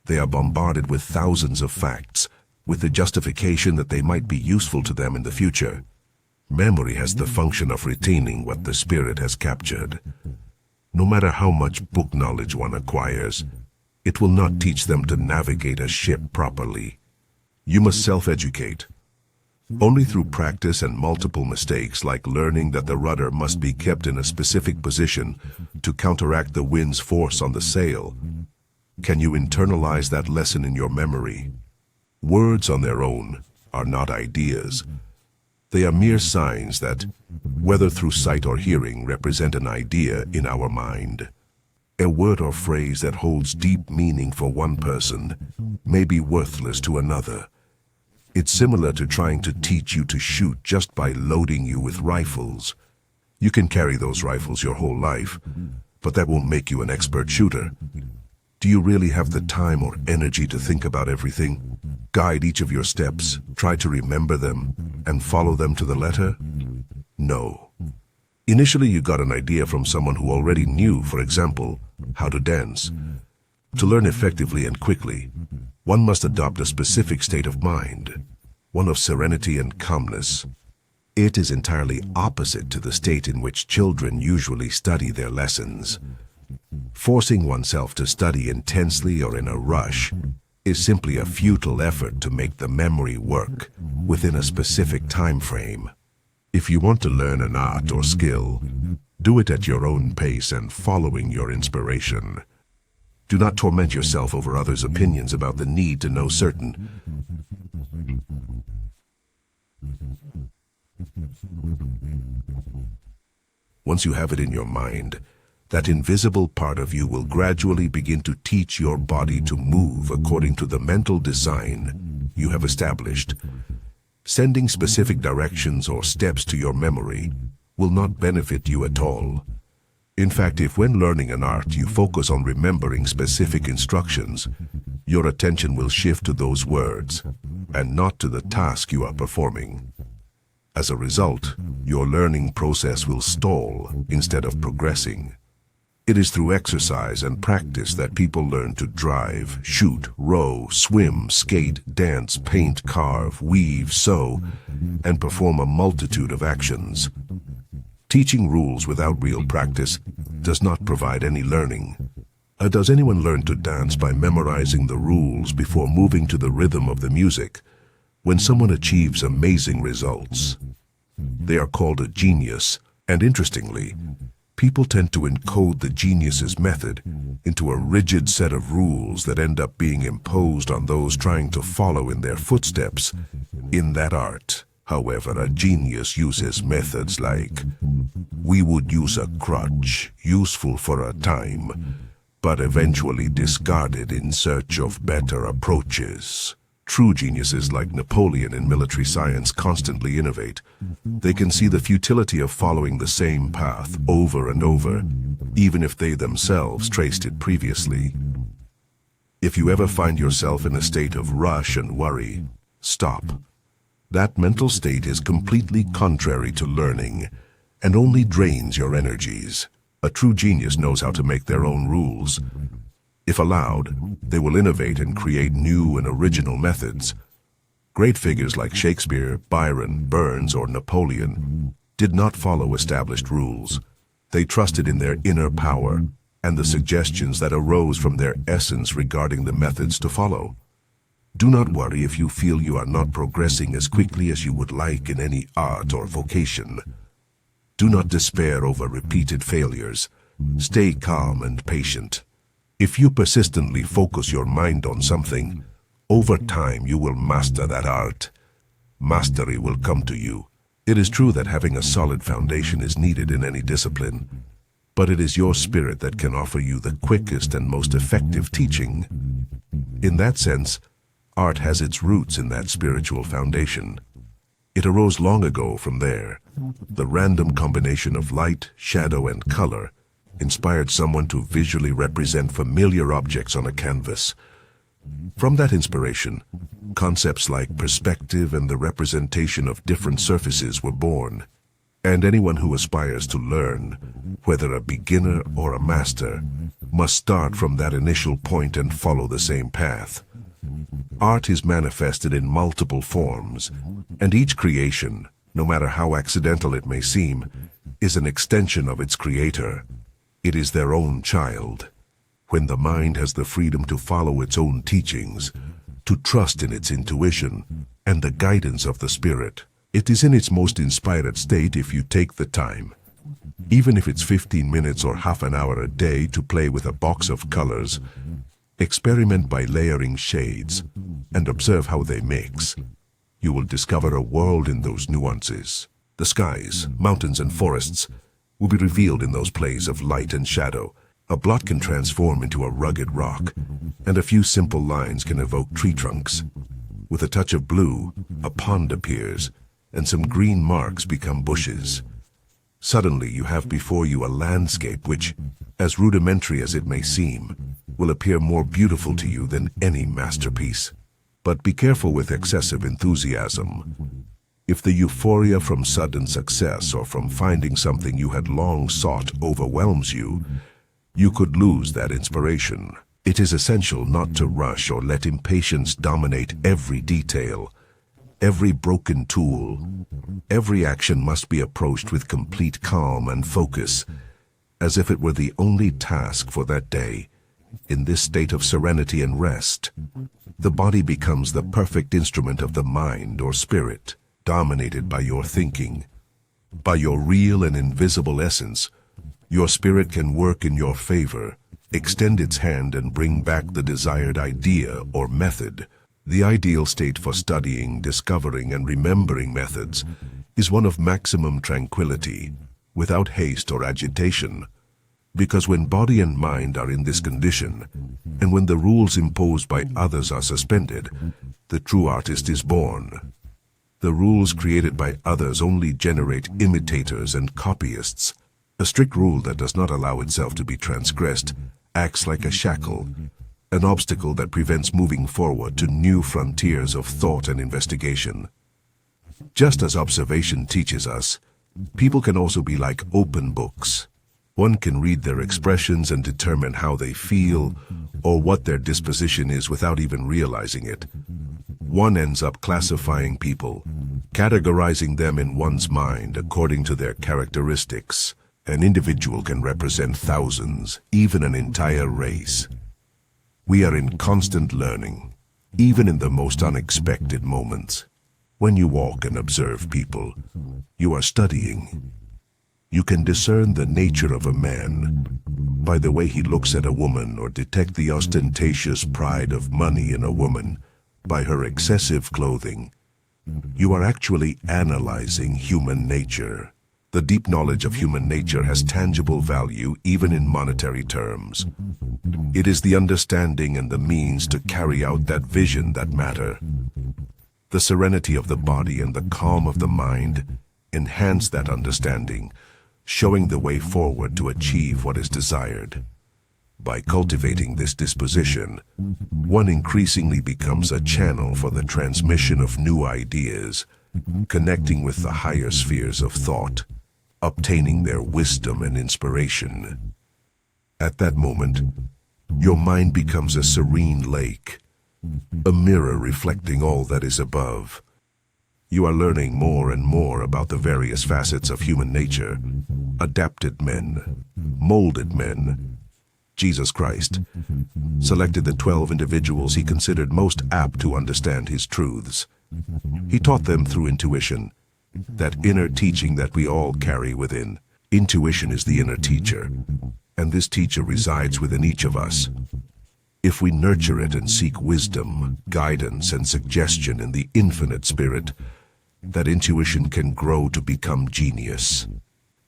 They are bombarded with thousands of facts, with the justification that they might be useful to them in the future. Memory has the function of retaining what the spirit has captured. No matter how much book knowledge one acquires, it will not teach them to navigate a ship properly. You must self-educate. Only through practice and multiple mistakes, like learning that the rudder must be kept in a specific position to counteract the wind's force on the sail, can you internalize that lesson in your memory. Words on their own are not ideas. They are mere signs that, whether through sight or hearing, represent an idea in our mind. A word or phrase that holds deep meaning for one person may be worthless to another. It's similar to trying to teach you to shoot just by loading you with rifles. You can carry those rifles your whole life, but that won't make you an expert shooter. Do you really have the time or energy to think about everything? Guide each of your steps, try to remember them, and follow them to the letter? No. Initially, you got an idea from someone who already knew, for example, how to dance. To learn effectively and quickly, one must adopt a specific state of mind, one of serenity and calmness. It is entirely opposite to the state in which children usually study their lessons. Forcing oneself to study intensely or in a rush is simply a futile effort to make the memory work within a specific time frame. If you want to learn an art or skill, do it at your own pace and following your inspiration. Do not torment yourself over others' opinions about the need to know certain. Once you have it in your mind, that invisible part of you will gradually begin to teach your body to move according to the mental design you have established. Sending specific directions or steps to your memory will not benefit you at all. In fact, if when learning an art you focus on remembering specific instructions, your attention will shift to those words and not to the task you are performing. As a result, your learning process will stall instead of progressing. It is through exercise and practice that people learn to drive, shoot, row, swim, skate, dance, paint, carve, weave, sew, and perform a multitude of actions. Teaching rules without real practice does not provide any learning. Does anyone learn to dance by memorizing the rules before moving to the rhythm of the music? When someone achieves amazing results, they are called a genius, and interestingly, people tend to encode the genius's method into a rigid set of rules that end up being imposed on those trying to follow in their footsteps. In that art, however, a genius uses methods like, we would use a crutch, useful for a time, but eventually discarded in search of better approaches. True geniuses like Napoleon in military science constantly innovate. They can see the futility of following the same path over and over, even if they themselves traced it previously. If you ever find yourself in a state of rush and worry, stop. That mental state is completely contrary to learning and only drains your energies. A true genius knows how to make their own rules. If allowed, they will innovate and create new and original methods. Great figures like Shakespeare, Byron, Burns, or Napoleon did not follow established rules. They trusted in their inner power and the suggestions that arose from their essence regarding the methods to follow. Do not worry if you feel you are not progressing as quickly as you would like in any art or vocation. Do not despair over repeated failures. Stay calm and patient. If you persistently focus your mind on something, over time you will master that art. Mastery will come to you. It is true that having a solid foundation is needed in any discipline, but it is your spirit that can offer you the quickest and most effective teaching. In that sense, art has its roots in that spiritual foundation. It arose long ago from there. The random combination of light, shadow, and color inspired someone to visually represent familiar objects on a canvas. From that inspiration, concepts like perspective and the representation of different surfaces were born. And anyone who aspires to learn, whether a beginner or a master, must start from that initial point and follow the same path. Art is manifested in multiple forms, and each creation, no matter how accidental it may seem, is an extension of its creator. It is their own child. When the mind has the freedom to follow its own teachings, to trust in its intuition and the guidance of the spirit, it is in its most inspired state if you take the time. Even if it's 15 minutes or half an hour a day to play with a box of colors, experiment by layering shades and observe how they mix. You will discover a world in those nuances. The skies, mountains, and forests will be revealed in those plays of light and shadow. A blot can transform into a rugged rock, and a few simple lines can evoke tree trunks. With a touch of blue, a pond appears, and some green marks become bushes. Suddenly you have before you a landscape which, as rudimentary as it may seem, will appear more beautiful to you than any masterpiece. But be careful with excessive enthusiasm. If the euphoria from sudden success or from finding something you had long sought overwhelms you, you could lose that inspiration. It is essential not to rush or let impatience dominate every detail. Every broken tool, every action must be approached with complete calm and focus, as if it were the only task for that day. In this state of serenity and rest, the body becomes the perfect instrument of the mind or spirit, dominated by your thinking. By your real and invisible essence, your spirit can work in your favor, extend its hand and bring back the desired idea or method. The ideal state for studying, discovering, and remembering methods is one of maximum tranquility, without haste or agitation. Because when body and mind are in this condition, and when the rules imposed by others are suspended, the true artist is born. The rules created by others only generate imitators and copyists. A strict rule that does not allow itself to be transgressed acts like a shackle, an obstacle that prevents moving forward to new frontiers of thought and investigation. Just as observation teaches us, people can also be like open books. One can read their expressions and determine how they feel or what their disposition is without even realizing it. One ends up classifying people, categorizing them in one's mind according to their characteristics. An individual can represent thousands, even an entire race. We are in constant learning, even in the most unexpected moments. When you walk and observe people, you are studying. You can discern the nature of a man by the way he looks at a woman, or detect the ostentatious pride of money in a woman by her excessive clothing. You are actually analyzing human nature. The deep knowledge of human nature has tangible value even in monetary terms. It is the understanding and the means to carry out that vision that matter. The serenity of the body and the calm of the mind enhance that understanding, showing the way forward to achieve what is desired. By cultivating this disposition, one increasingly becomes a channel for the transmission of new ideas, connecting with the higher spheres of thought, obtaining their wisdom and inspiration. At that moment, your mind becomes a serene lake, a mirror reflecting all that is above. You are learning more and more about the various facets of human nature, adapted men, molded men. Jesus Christ selected the 12 individuals he considered most apt to understand his truths. He taught them through intuition, that inner teaching that we all carry within. Intuition is the inner teacher, and this teacher resides within each of us. If we nurture it and seek wisdom, guidance, and suggestion in the infinite spirit, that intuition can grow to become genius.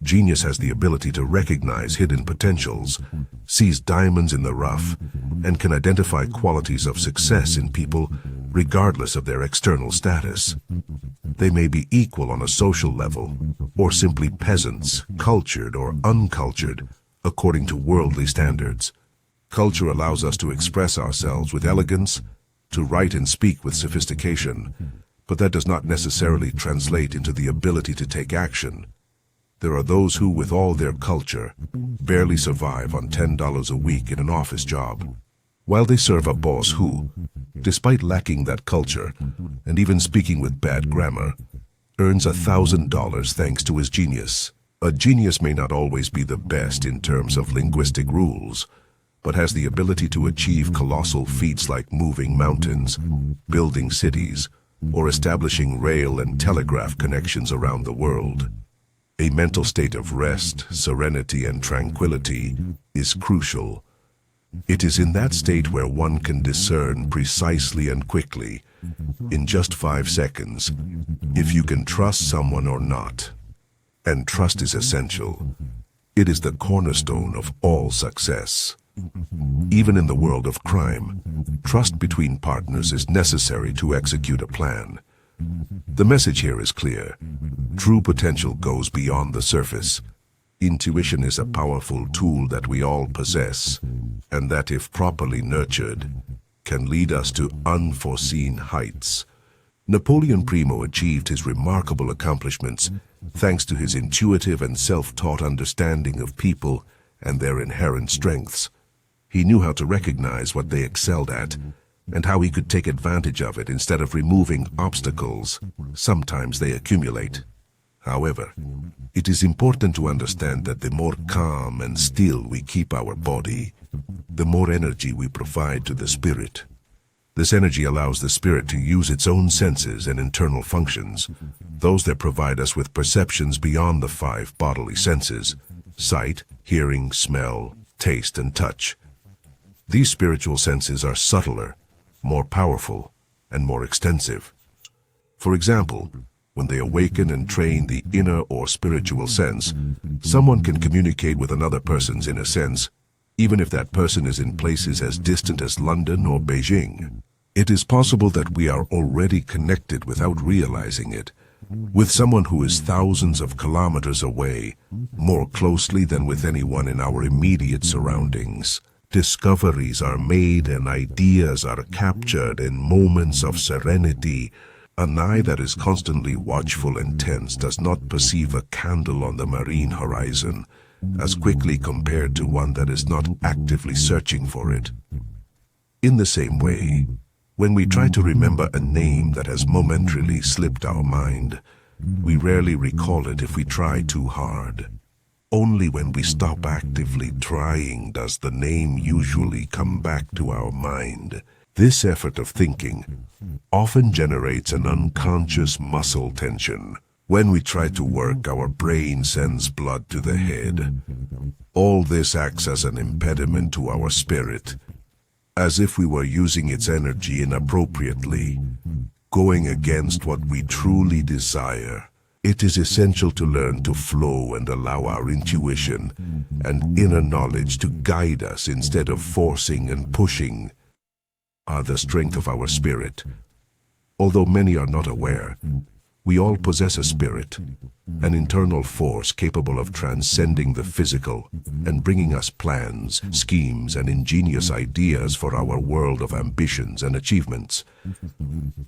Genius has the ability to recognize hidden potentials, sees diamonds in the rough, and can identify qualities of success in people regardless of their external status. They may be equal on a social level, or simply peasants, cultured or uncultured, according to worldly standards. Culture allows us to express ourselves with elegance, to write and speak with sophistication, but that does not necessarily translate into the ability to take action. There are those who, with all their culture, barely survive on $10 a week in an office job, while they serve a boss who, despite lacking that culture, and even speaking with bad grammar, earns $1,000 thanks to his genius. A genius may not always be the best in terms of linguistic rules, but has the ability to achieve colossal feats like moving mountains, building cities, or establishing rail and telegraph connections around the world. A mental state of rest, serenity, and tranquility is crucial. It is in that state where one can discern precisely and quickly, in just 5 seconds, if you can trust someone or not. And trust is essential. It is the cornerstone of all success. Even in the world of crime, trust between partners is necessary to execute a plan. The message here is clear. True potential goes beyond the surface. Intuition is a powerful tool that we all possess, and that, if properly nurtured, can lead us to unforeseen heights. Napoleon Primo achieved his remarkable accomplishments thanks to his intuitive and self-taught understanding of people and their inherent strengths. He knew how to recognize what they excelled at, and how he could take advantage of it instead of removing obstacles. Sometimes they accumulate. However, it is important to understand that the more calm and still we keep our body, the more energy we provide to the spirit. This energy allows the spirit to use its own senses and internal functions, those that provide us with perceptions beyond the 5 bodily senses: sight, hearing, smell, taste, and touch. These spiritual senses are subtler, more powerful, and more extensive. For example, when they awaken and train the inner or spiritual sense, someone can communicate with another person's inner sense, even if that person is in places as distant as London or Beijing. It is possible that we are already connected without realizing it, with someone who is thousands of kilometers away, more closely than with anyone in our immediate surroundings. Discoveries are made and ideas are captured in moments of serenity. An eye that is constantly watchful and tense does not perceive a candle on the marine horizon as quickly compared to one that is not actively searching for it. In the same way, when we try to remember a name that has momentarily slipped our mind, we rarely recall it if we try too hard. Only when we stop actively trying does the name usually come back to our mind. This effort of thinking often generates an unconscious muscle tension. When we try to work, our brain sends blood to the head. All this acts as an impediment to our spirit, as if we were using its energy inappropriately, going against what we truly desire. It is essential to learn to flow and allow our intuition and inner knowledge to guide us instead of forcing and pushing. Are the strength of our spirit. Although many are not aware, we all possess a spirit, an internal force capable of transcending the physical and bringing us plans, schemes, and ingenious ideas for our world of ambitions and achievements.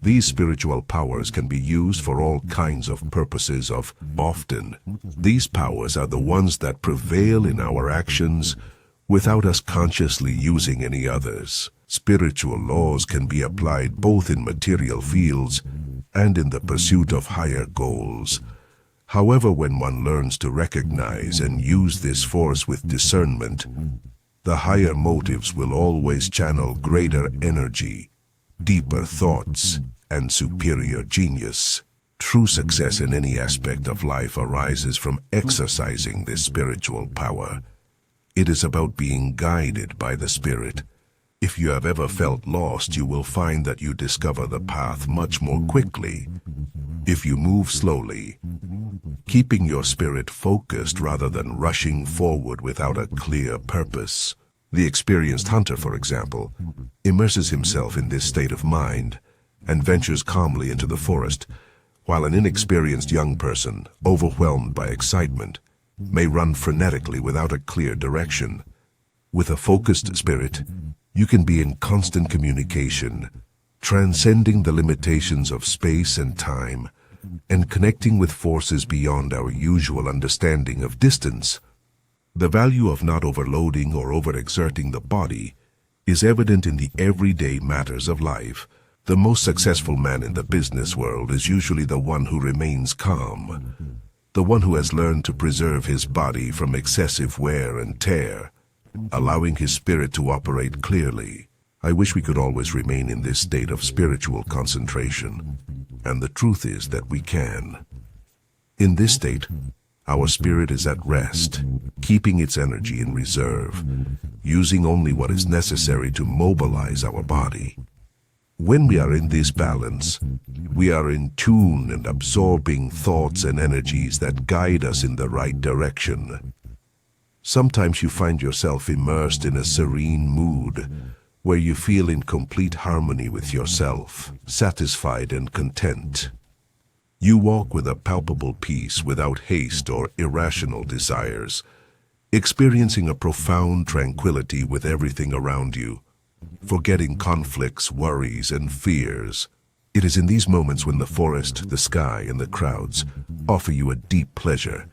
These spiritual powers can be used for all kinds of purposes. Often, these powers are the ones that prevail in our actions without us consciously using any others. Spiritual laws can be applied both in material fields and in the pursuit of higher goals. However, when one learns to recognize and use this force with discernment, the higher motives will always channel greater energy, deeper thoughts, and superior genius. True success in any aspect of life arises from exercising this spiritual power. It is about being guided by the Spirit. If you have ever felt lost, you will find that you discover the path much more quickly. If you move slowly, keeping your spirit focused rather than rushing forward without a clear purpose. The experienced hunter, for example, immerses himself in this state of mind and ventures calmly into the forest, while an inexperienced young person, overwhelmed by excitement, may run frenetically without a clear direction. With a focused spirit, you can be in constant communication, transcending the limitations of space and time, and connecting with forces beyond our usual understanding of distance. The value of not overloading or overexerting the body is evident in the everyday matters of life. The most successful man in the business world is usually the one who remains calm, the one who has learned to preserve his body from excessive wear and tear, allowing his spirit to operate clearly. I wish we could always remain in this state of spiritual concentration, and the truth is that we can. In this state, our spirit is at rest, keeping its energy in reserve, using only what is necessary to mobilize our body. When we are in this balance, we are in tune and absorbing thoughts and energies that guide us in the right direction. Sometimes you find yourself immersed in a serene mood, where you feel in complete harmony with yourself, satisfied and content. You walk with a palpable peace without haste or irrational desires, experiencing a profound tranquility with everything around you, forgetting conflicts, worries, and fears. It is in these moments when the forest, the sky, and the crowds offer you a deep pleasure,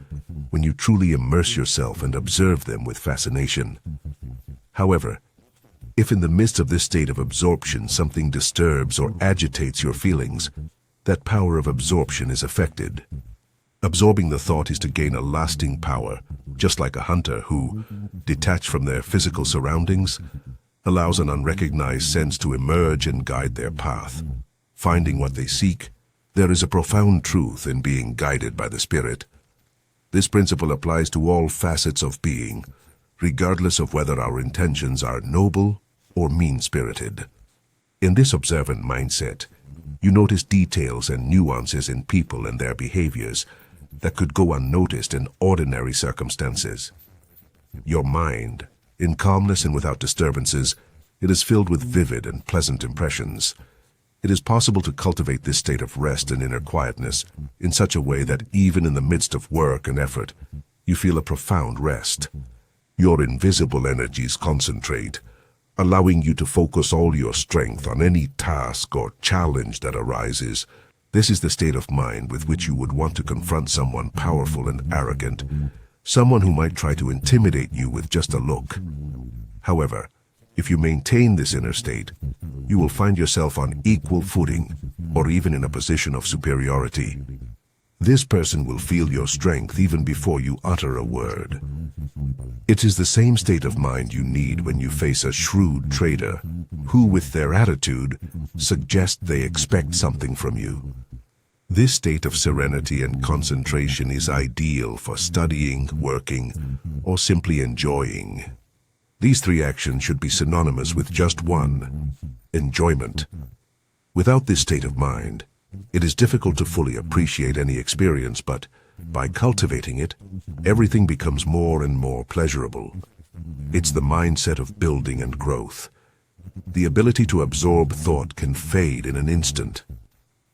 when you truly immerse yourself and observe them with fascination. However, if in the midst of this state of absorption something disturbs or agitates your feelings, that power of absorption is affected. Absorbing the thought is to gain a lasting power, just like a hunter who, detached from their physical surroundings, allows an unrecognized sense to emerge and guide their path. Finding what they seek, there is a profound truth in being guided by the Spirit. This principle applies to all facets of being, regardless of whether our intentions are noble or mean-spirited. In this observant mindset, you notice details and nuances in people and their behaviors that could go unnoticed in ordinary circumstances. Your mind, in calmness and without disturbances, it is filled with vivid and pleasant impressions. It is possible to cultivate this state of rest and inner quietness in such a way that even in the midst of work and effort, you feel a profound rest. Your invisible energies concentrate, allowing you to focus all your strength on any task or challenge that arises. This is the state of mind with which you would want to confront someone powerful and arrogant, someone who might try to intimidate you with just a look. However, if you maintain this inner state, you will find yourself on equal footing or even in a position of superiority. This person will feel your strength even before you utter a word. It is the same state of mind you need when you face a shrewd trader who, with their attitude, suggest they expect something from you. This state of serenity and concentration is ideal for studying, working, or simply enjoying. These three actions should be synonymous with just one: enjoyment. Without this state of mind, it is difficult to fully appreciate any experience, but by cultivating it, everything becomes more and more pleasurable. It's the mindset of building and growth. The ability to absorb thought can fade in an instant.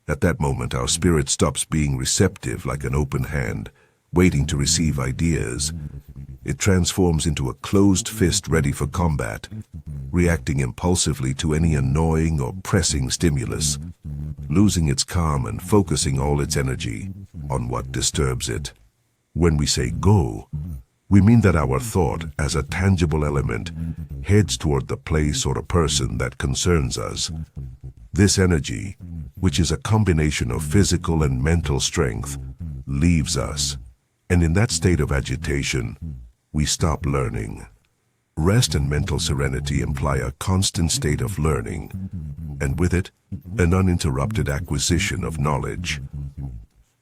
At that moment, our spirit stops being receptive like an open hand, waiting to receive ideas. It transforms into a closed fist ready for combat, reacting impulsively to any annoying or pressing stimulus, losing its calm and focusing all its energy on what disturbs it. When we say go, we mean that our thought, as a tangible element, heads toward the place or a person that concerns us. This energy, which is a combination of physical and mental strength, leaves us, and in that state of agitation, we stop learning. Rest and mental serenity imply a constant state of learning, and with it, an uninterrupted acquisition of knowledge.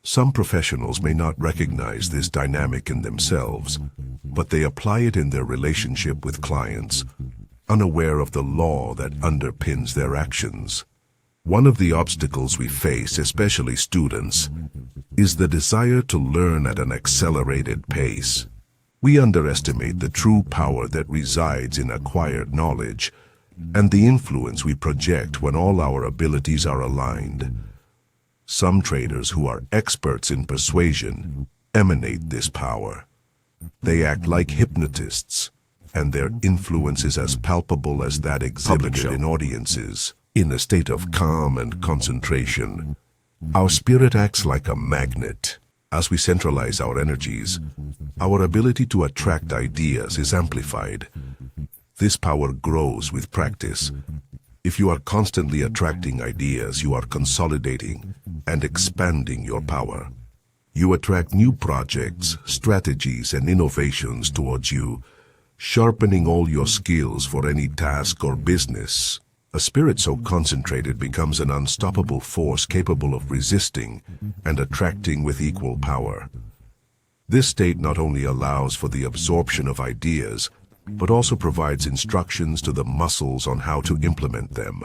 Some professionals may not recognize this dynamic in themselves, but they apply it in their relationship with clients, unaware of the law that underpins their actions. One of the obstacles we face, especially students, is the desire to learn at an accelerated pace. We underestimate the true power that resides in acquired knowledge and the influence we project when all our abilities are aligned. Some traders who are experts in persuasion emanate this power. They act like hypnotists, and their influence is as palpable as that exhibited in audiences. In a state of calm and concentration, our spirit acts like a magnet. As we centralize our energies, our ability to attract ideas is amplified. This power grows with practice. If you are constantly attracting ideas, you are consolidating and expanding your power. You attract new projects, strategies, and innovations towards you, sharpening all your skills for any task or business. A spirit so concentrated becomes an unstoppable force capable of resisting and attracting with equal power. This state not only allows for the absorption of ideas, but also provides instructions to the muscles on how to implement them.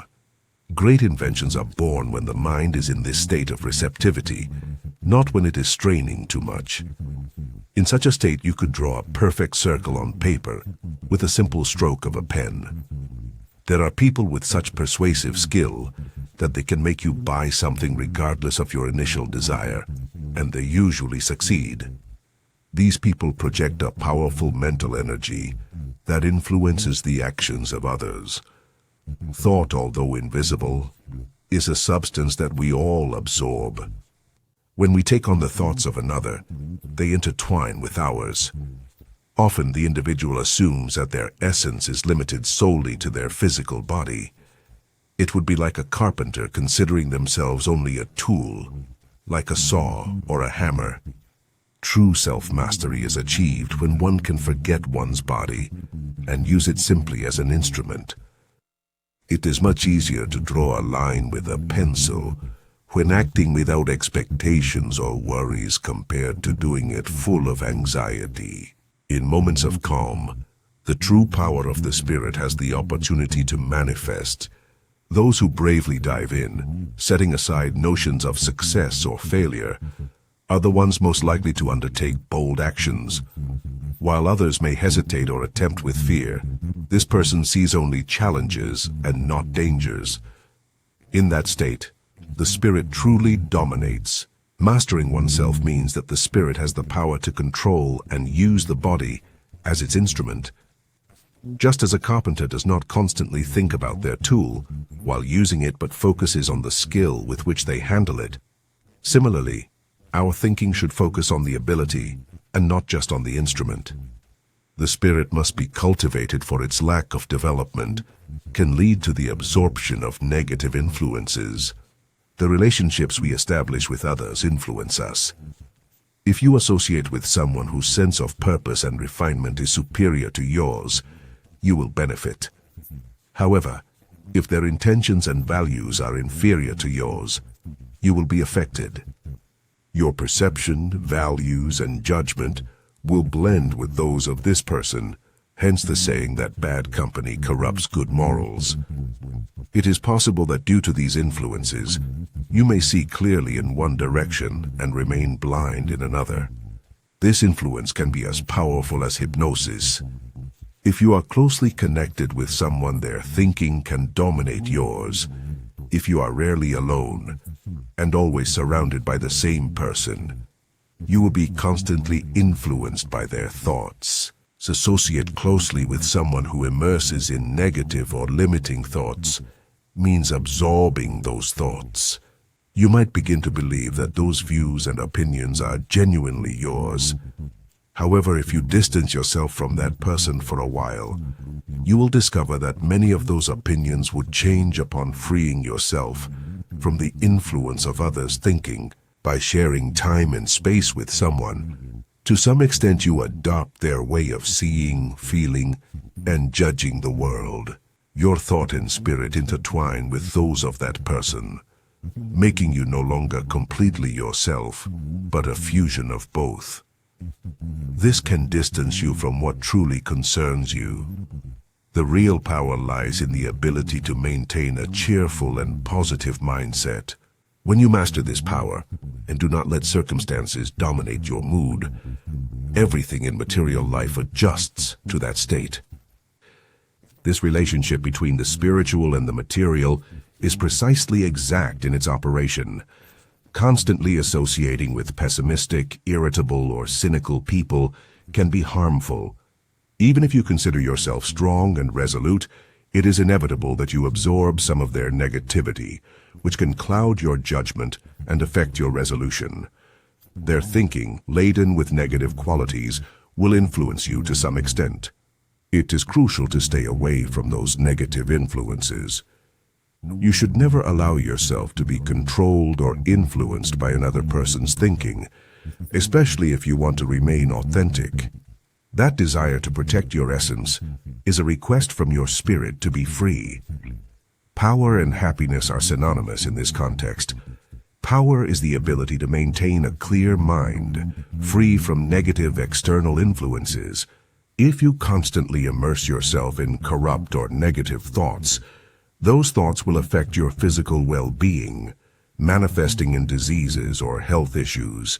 Great inventions are born when the mind is in this state of receptivity, not when it is straining too much. In such a state, you could draw a perfect circle on paper with a simple stroke of a pen. There are people with such persuasive skill that they can make you buy something regardless of your initial desire, and they usually succeed. These people project a powerful mental energy that influences the actions of others. Thought, although invisible, is a substance that we all absorb. When we take on the thoughts of another, they intertwine with ours. Often the individual assumes that their essence is limited solely to their physical body. It would be like a carpenter considering themselves only a tool, like a saw or a hammer. True self-mastery is achieved when one can forget one's body and use it simply as an instrument. It is much easier to draw a line with a pencil when acting without expectations or worries compared to doing it full of anxiety. In moments of calm, the true power of the spirit has the opportunity to manifest. Those who bravely dive in, setting aside notions of success or failure, are the ones most likely to undertake bold actions. While others may hesitate or attempt with fear, this person sees only challenges and not dangers. In that state, the spirit truly dominates. Mastering oneself means that the spirit has the power to control and use the body as its instrument. Just as a carpenter does not constantly think about their tool while using it but focuses on the skill with which they handle it, similarly, our thinking should focus on the ability and not just on the instrument. The spirit must be cultivated, for its lack of development can lead to the absorption of negative influences. The relationships we establish with others influence us. If you associate with someone whose sense of purpose and refinement is superior to yours, you will benefit. However, if their intentions and values are inferior to yours, you will be affected. Your perception, values, and judgment will blend with those of this person, hence the saying that bad company corrupts good morals. It is possible that due to these influences, you may see clearly in one direction and remain blind in another. This influence can be as powerful as hypnosis. If you are closely connected with someone, their thinking can dominate yours. If you are rarely alone and always surrounded by the same person, you will be constantly influenced by their thoughts. Associate closely with someone who immerses in negative or limiting thoughts means absorbing those thoughts. You might begin to believe that those views and opinions are genuinely yours. However, if you distance yourself from that person for a while, you will discover that many of those opinions would change upon freeing yourself from the influence of others' thinking. By sharing time and space with someone, to some extent you adopt their way of seeing, feeling, and judging the world. Your thought and spirit intertwine with those of that person. making you no longer completely yourself, but a fusion of both. This can distance you from what truly concerns you. The real power lies in the ability to maintain a cheerful and positive mindset. When you master this power, and do not let circumstances dominate your mood, everything in material life adjusts to that state. This relationship between the spiritual and the material is precisely exact in its operation. Constantly associating with pessimistic, irritable, or cynical people can be harmful. Even if you consider yourself strong and resolute, it is inevitable that you absorb some of their negativity, which can cloud your judgment and affect your resolution. Their thinking, laden with negative qualities, will influence you to some extent. It is crucial to stay away from those negative influences. You should never allow yourself to be controlled or influenced by another person's thinking, especially if you want to remain authentic. That desire to protect your essence is a request from your spirit to be free. Power and happiness are synonymous in this context. Power is the ability to maintain a clear mind, free from negative external influences. If you constantly immerse yourself in corrupt or negative thoughts, those thoughts will affect your physical well-being, manifesting in diseases or health issues.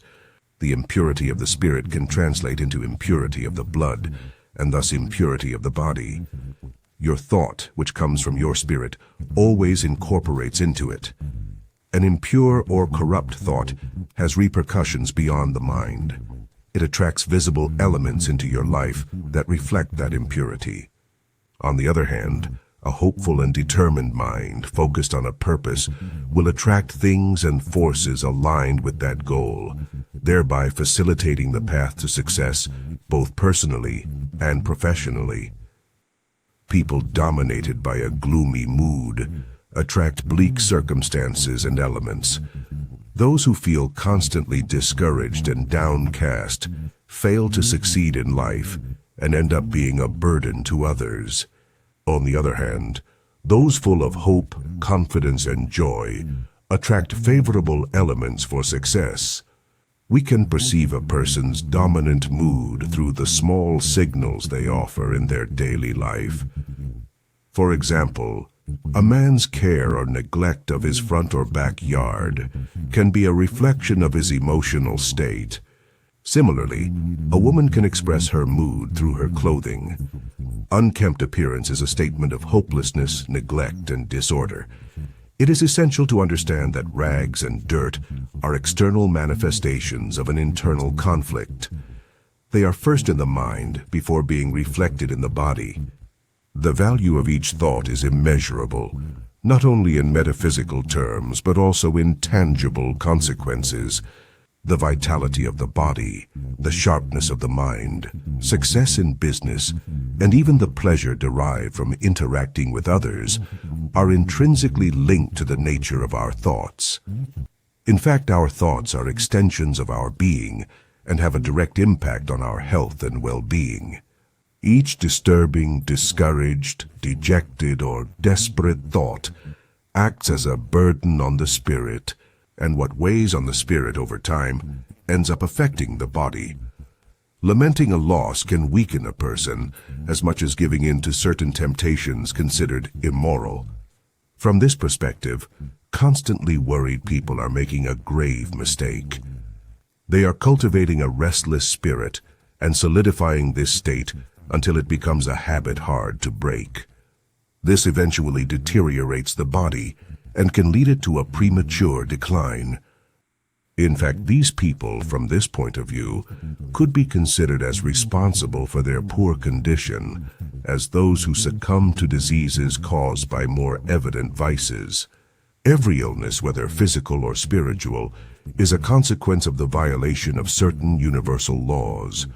The impurity of the spirit can translate into impurity of the blood, and thus impurity of the body. Your thought, which comes from your spirit, always incorporates into it. An impure or corrupt thought has repercussions beyond the mind. It attracts visible elements into your life that reflect that impurity. On the other hand, a hopeful and determined mind focused on a purpose will attract things and forces aligned with that goal, thereby facilitating the path to success both personally and professionally. People dominated by a gloomy mood attract bleak circumstances and elements. Those who feel constantly discouraged and downcast fail to succeed in life and end up being a burden to others. On the other hand, those full of hope, confidence, and joy attract favorable elements for success. We can perceive a person's dominant mood through the small signals they offer in their daily life. For example, a man's care or neglect of his front or backyard can be a reflection of his emotional state. Similarly, a woman can express her mood through her clothing. Unkempt appearance is a statement of hopelessness, neglect, and disorder. It is essential to understand that rags and dirt are external manifestations of an internal conflict. They are first in the mind before being reflected in the body. The value of each thought is immeasurable, not only in metaphysical terms, but also in tangible consequences. The vitality of the body, the sharpness of the mind, success in business, and even the pleasure derived from interacting with others are intrinsically linked to the nature of our thoughts. In fact, our thoughts are extensions of our being and have a direct impact on our health and well-being. Each disturbing, discouraged, dejected, or desperate thought acts as a burden on the spirit, and what weighs on the spirit over time ends up affecting the body. Lamenting a loss can weaken a person as much as giving in to certain temptations considered immoral. From this perspective, constantly worried people are making a grave mistake. They are cultivating a restless spirit and solidifying this state until it becomes a habit hard to break. This eventually deteriorates the body and can lead it to a premature decline. In fact, these people, from this point of view, could be considered as responsible for their poor condition as those who succumb to diseases caused by more evident vices. Every illness, whether physical or spiritual, is a consequence of the violation of certain universal laws.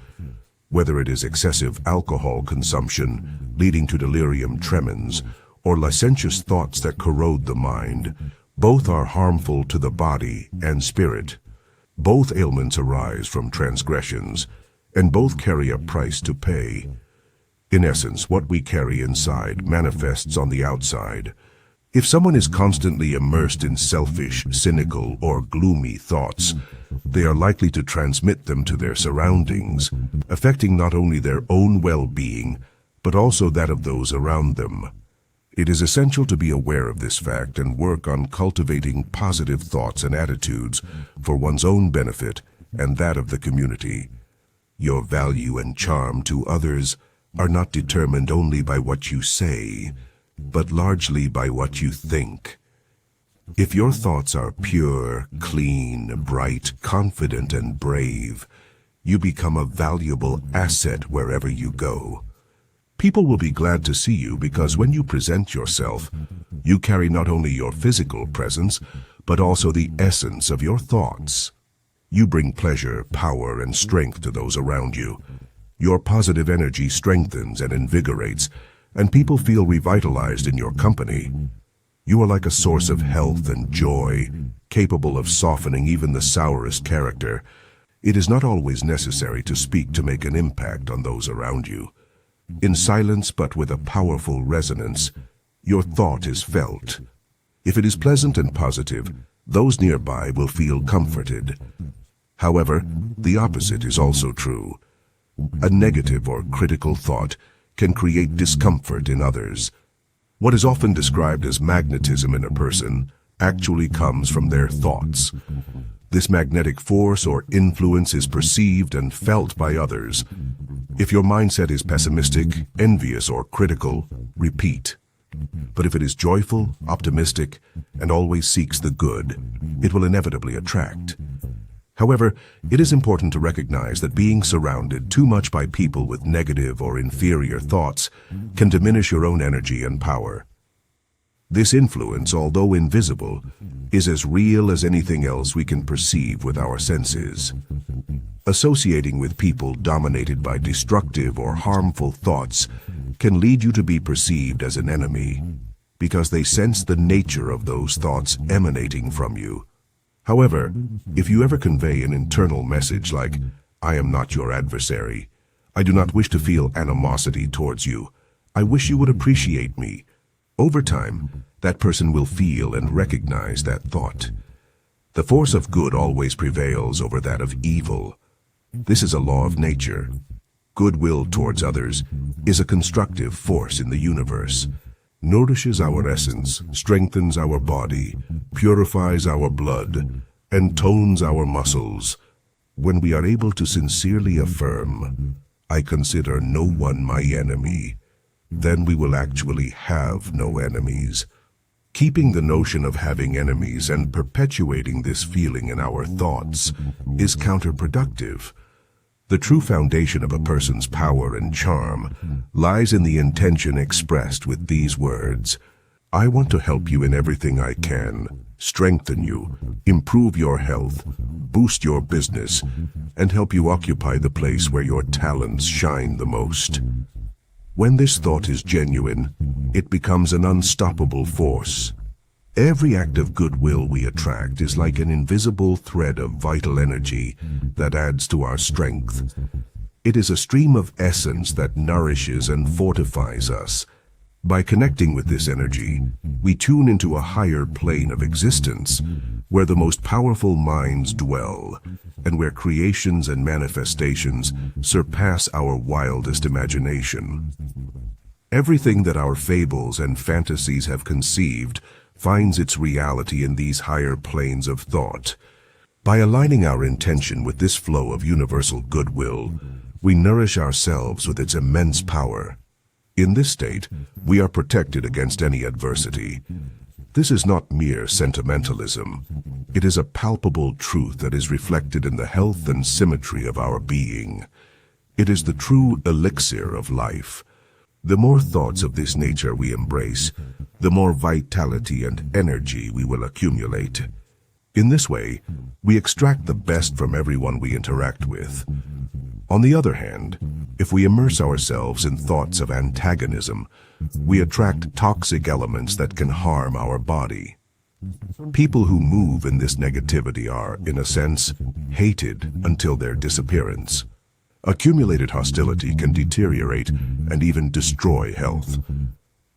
Whether it is excessive alcohol consumption leading to delirium tremens, or licentious thoughts that corrode the mind, both are harmful to the body and spirit. Both ailments arise from transgressions, and both carry a price to pay. In essence, what we carry inside manifests on the outside. If someone is constantly immersed in selfish, cynical, or gloomy thoughts, they are likely to transmit them to their surroundings, affecting not only their own well-being, but also that of those around them. It is essential to be aware of this fact and work on cultivating positive thoughts and attitudes for one's own benefit and that of the community. Your value and charm to others are not determined only by what you say, but largely by what you think. If your thoughts are pure, clean, bright, confident, and brave, you become a valuable asset wherever you go. People will be glad to see you because when you present yourself, you carry not only your physical presence, but also the essence of your thoughts. You bring pleasure, power, and strength to those around you. Your positive energy strengthens and invigorates, and people feel revitalized in your company. You are like a source of health and joy, capable of softening even the sourest character. It is not always necessary to speak to make an impact on those around you. In silence but with a powerful resonance, your thought is felt. If it is pleasant and positive, those nearby will feel comforted. However, the opposite is also true. A negative or critical thought can create discomfort in others. What is often described as magnetism in a person actually comes from their thoughts. This magnetic force or influence is perceived and felt by others. If your mindset is pessimistic, envious, or critical, repeat. But if it is joyful, optimistic, and always seeks the good, it will inevitably attract. However, it is important to recognize that being surrounded too much by people with negative or inferior thoughts can diminish your own energy and power. This influence, although invisible, is as real as anything else we can perceive with our senses. Associating with people dominated by destructive or harmful thoughts can lead you to be perceived as an enemy, because they sense the nature of those thoughts emanating from you. However, if you ever convey an internal message like, "I am not your adversary. I do not wish to feel animosity towards you. I wish you would appreciate me," over time, that person will feel and recognize that thought. The force of good always prevails over that of evil. This is a law of nature. Goodwill towards others is a constructive force in the universe. Nourishes our essence, strengthens our body, purifies our blood, and tones our muscles. When we are able to sincerely affirm, "I consider no one my enemy," then we will actually have no enemies. Keeping the notion of having enemies and perpetuating this feeling in our thoughts is counterproductive. The true foundation of a person's power and charm lies in the intention expressed with these words: "I want to help you in everything I can, strengthen you, improve your health, boost your business, and help you occupy the place where your talents shine the most." When this thought is genuine, it becomes an unstoppable force. Every act of goodwill we attract is like an invisible thread of vital energy that adds to our strength. It is a stream of essence that nourishes and fortifies us. By connecting with this energy, we tune into a higher plane of existence, where the most powerful minds dwell, and where creations and manifestations surpass our wildest imagination. Everything that our fables and fantasies have conceived finds its reality in these higher planes of thought. By aligning our intention with this flow of universal goodwill, we nourish ourselves with its immense power. In this state, we are protected against any adversity. This is not mere sentimentalism. It is a palpable truth that is reflected in the health and symmetry of our being. It is the true elixir of life. The more thoughts of this nature we embrace, the more vitality and energy we will accumulate. In this way, we extract the best from everyone we interact with. On the other hand, if we immerse ourselves in thoughts of antagonism, we attract toxic elements that can harm our body. People who move in this negativity are, in a sense, hated until their disappearance. Accumulated hostility can deteriorate and even destroy health.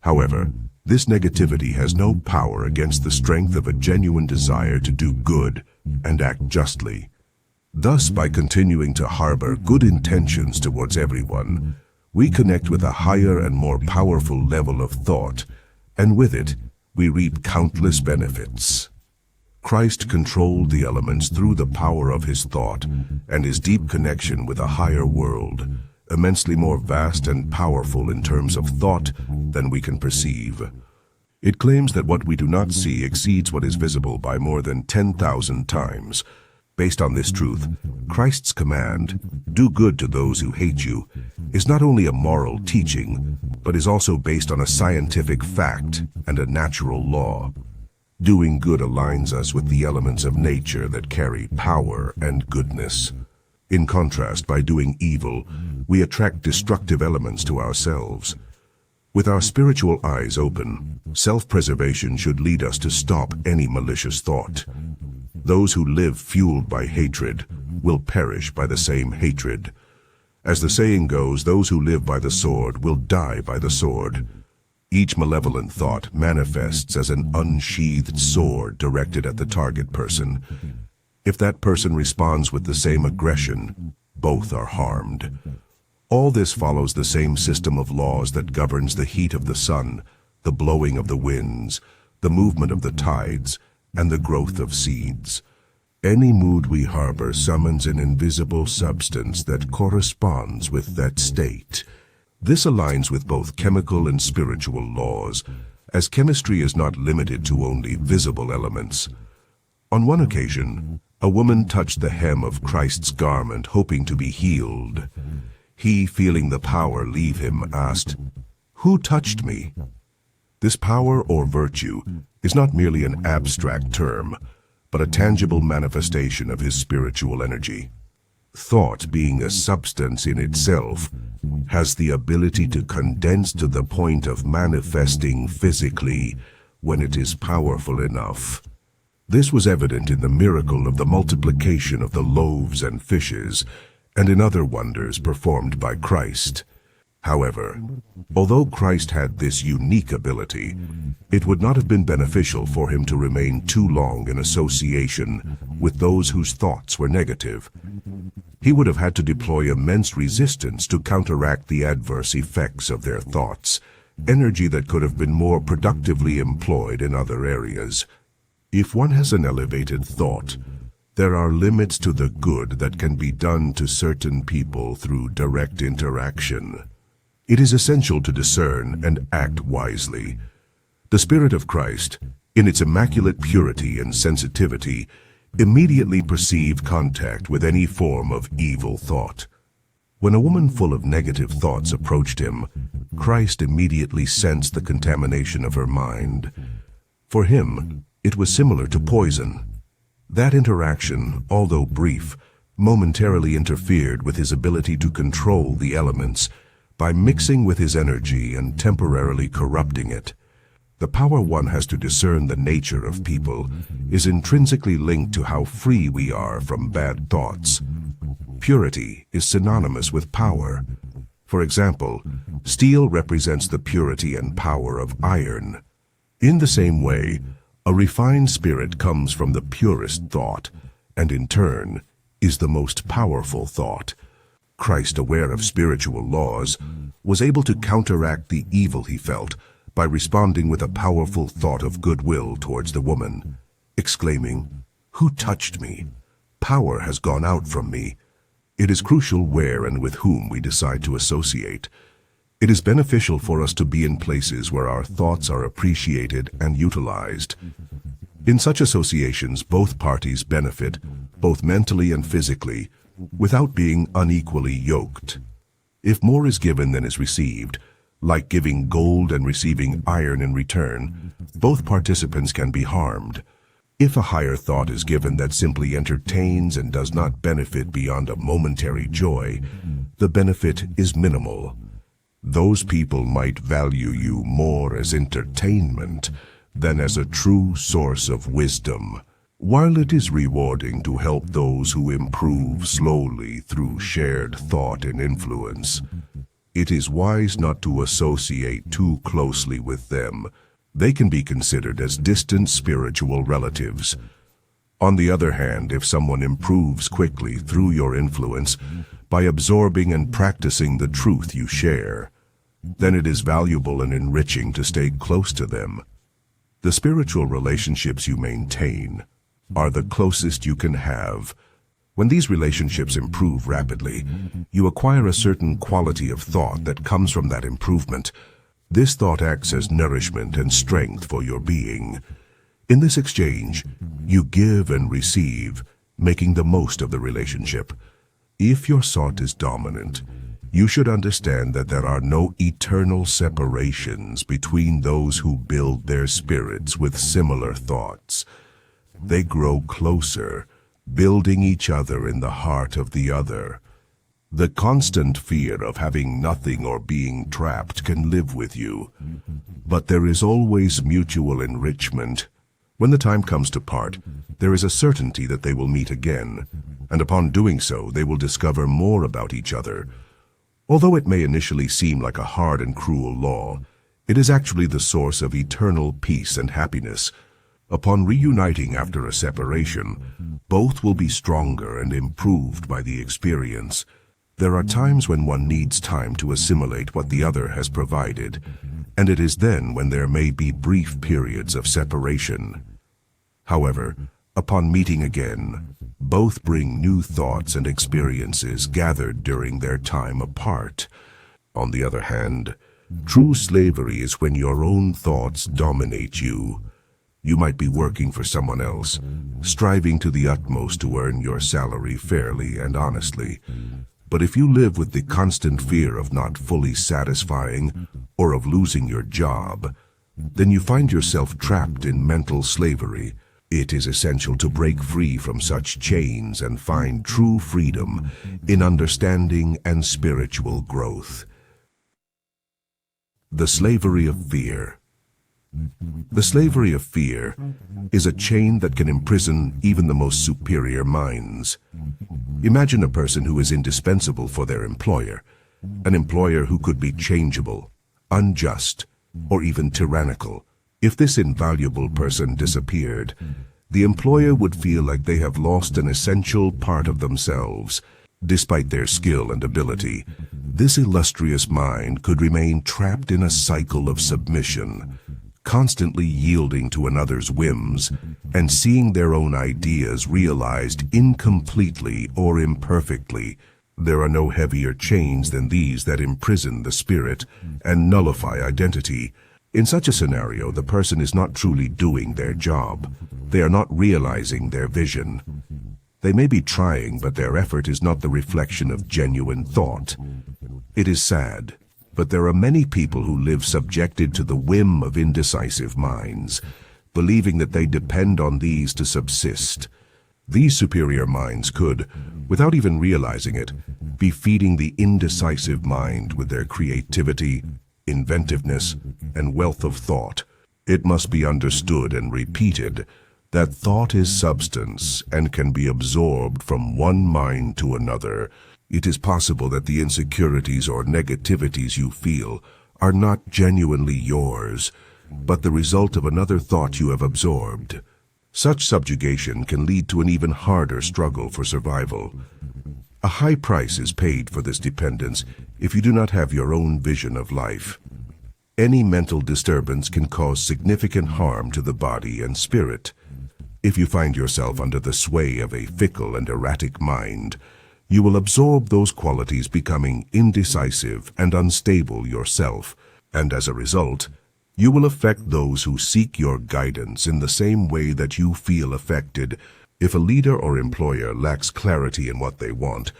However, This negativity has no power against the strength of a genuine desire to do good and act justly. Thus, by continuing to harbor good intentions towards everyone, we connect with a higher and more powerful level of thought, and with it, we reap countless benefits. Christ controlled the elements through the power of his thought and his deep connection with a higher world, immensely more vast and powerful in terms of thought than we can perceive. It claims that what we do not see exceeds what is visible by more than 10,000 times. Based on this truth, Christ's command, "Do good to those who hate you," is not only a moral teaching, but is also based on a scientific fact and a natural law. Doing good aligns us with the elements of nature that carry power and goodness. In contrast, by doing evil, we attract destructive elements to ourselves. With our spiritual eyes open, self-preservation should lead us to stop any malicious thought. Those who live fueled by hatred will perish by the same hatred. As the saying goes, those who live by the sword will die by the sword. Each malevolent thought manifests as an unsheathed sword directed at the target person. If that person responds with the same aggression, both are harmed. All this follows the same system of laws that governs the heat of the sun, the blowing of the winds, the movement of the tides, and the growth of seeds. Any mood we harbor summons an invisible substance that corresponds with that state. This aligns with both chemical and spiritual laws, as chemistry is not limited to only visible elements. On one occasion, a woman touched the hem of Christ's garment, hoping to be healed. He, feeling the power leave him, asked, "Who touched me?" This power or virtue is not merely an abstract term, but a tangible manifestation of his spiritual energy. Thought, being a substance in itself, has the ability to condense to the point of manifesting physically when it is powerful enough. This was evident in the miracle of the multiplication of the loaves and fishes, and in other wonders performed by Christ. However, although Christ had this unique ability, it would not have been beneficial for him to remain too long in association with those whose thoughts were negative. He would have had to deploy immense resistance to counteract the adverse effects of their thoughts, energy that could have been more productively employed in other areas. If one has an elevated thought, there are limits to the good that can be done to certain people through direct interaction. It is essential to discern and act wisely. The Spirit of Christ, in its immaculate purity and sensitivity, immediately perceived contact with any form of evil thought. When a woman full of negative thoughts approached him, Christ immediately sensed the contamination of her mind. For him, it was similar to poison. That interaction, although brief, momentarily interfered with his ability to control the elements by mixing with his energy and temporarily corrupting it. The power one has to discern the nature of people is intrinsically linked to how free we are from bad thoughts. Purity is synonymous with power. For example, steel represents the purity and power of iron. In the same way, a refined spirit comes from the purest thought, and in turn, is the most powerful thought. Christ, aware of spiritual laws, was able to counteract the evil he felt by responding with a powerful thought of goodwill towards the woman, exclaiming, "Who touched me? Power has gone out from me." It is crucial where and with whom we decide to associate. It is beneficial for us to be in places where our thoughts are appreciated and utilized. In such associations, both parties benefit, both mentally and physically, without being unequally yoked. If more is given than is received, like giving gold and receiving iron in return, both participants can be harmed. If a higher thought is given that simply entertains and does not benefit beyond a momentary joy, the benefit is minimal. Those people might value you more as entertainment than as a true source of wisdom. While it is rewarding to help those who improve slowly through shared thought and influence, it is wise not to associate too closely with them They can be considered as distant spiritual relatives. On the other hand, if someone improves quickly through your influence by absorbing and practicing the truth you share, then it is valuable and enriching to stay close to them. The spiritual relationships you maintain are the closest you can have. When these relationships improve rapidly, you acquire a certain quality of thought that comes from that improvement. This thought acts as nourishment and strength for your being. In this exchange, you give and receive, making the most of the relationship. If your thought is dominant, you should understand that there are no eternal separations between those who build their spirits with similar thoughts. They grow closer, building each other in the heart of the other. The constant fear of having nothing or being trapped can live with you, but there is always mutual enrichment. When the time comes to part, there is a certainty that they will meet again, and upon doing so, they will discover more about each other. Although it may initially seem like a hard and cruel law, it is actually the source of eternal peace and happiness. Upon reuniting after a separation, both will be stronger and improved by the experience. There are times when one needs time to assimilate what the other has provided, and it is then when there may be brief periods of separation. However, upon meeting again, both bring new thoughts and experiences gathered during their time apart. On the other hand, true slavery is when your own thoughts dominate you. You might be working for someone else, striving to the utmost to earn your salary fairly and honestly. But if you live with the constant fear of not fully satisfying or of losing your job, then you find yourself trapped in mental slavery. It is essential to break free from such chains and find true freedom in understanding and spiritual growth. The slavery of fear. The slavery of fear is a chain that can imprison even the most superior minds. Imagine a person who is indispensable for their employer, an employer who could be changeable, unjust, or even tyrannical. If this invaluable person disappeared, the employer would feel like they have lost an essential part of themselves. Despite their skill and ability, this illustrious mind could remain trapped in a cycle of submission, constantly yielding to another's whims and seeing their own ideas realized incompletely or imperfectly. There are no heavier chains than these that imprison the spirit and nullify identity. In such a scenario, the person is not truly doing their job. They are not realizing their vision. They may be trying, but their effort is not the reflection of genuine thought. It is sad, but there are many people who live subjected to the whim of indecisive minds, believing that they depend on these to subsist. These superior minds could, without even realizing it, be feeding the indecisive mind with their creativity, inventiveness, and wealth of thought. It must be understood and repeated that thought is substance and can be absorbed from one mind to another. It is possible that the insecurities or negativities you feel are not genuinely yours, but the result of another thought you have absorbed. Such subjugation can lead to an even harder struggle for survival. A high price is paid for this dependence if you do not have your own vision of life. Any mental disturbance can cause significant harm to the body and spirit. If you find yourself under the sway of a fickle and erratic mind, you will absorb those qualities, becoming indecisive and unstable yourself, and as a result, you will affect those who seek your guidance in the same way that you feel affected. If a leader or employer lacks clarity in what they want,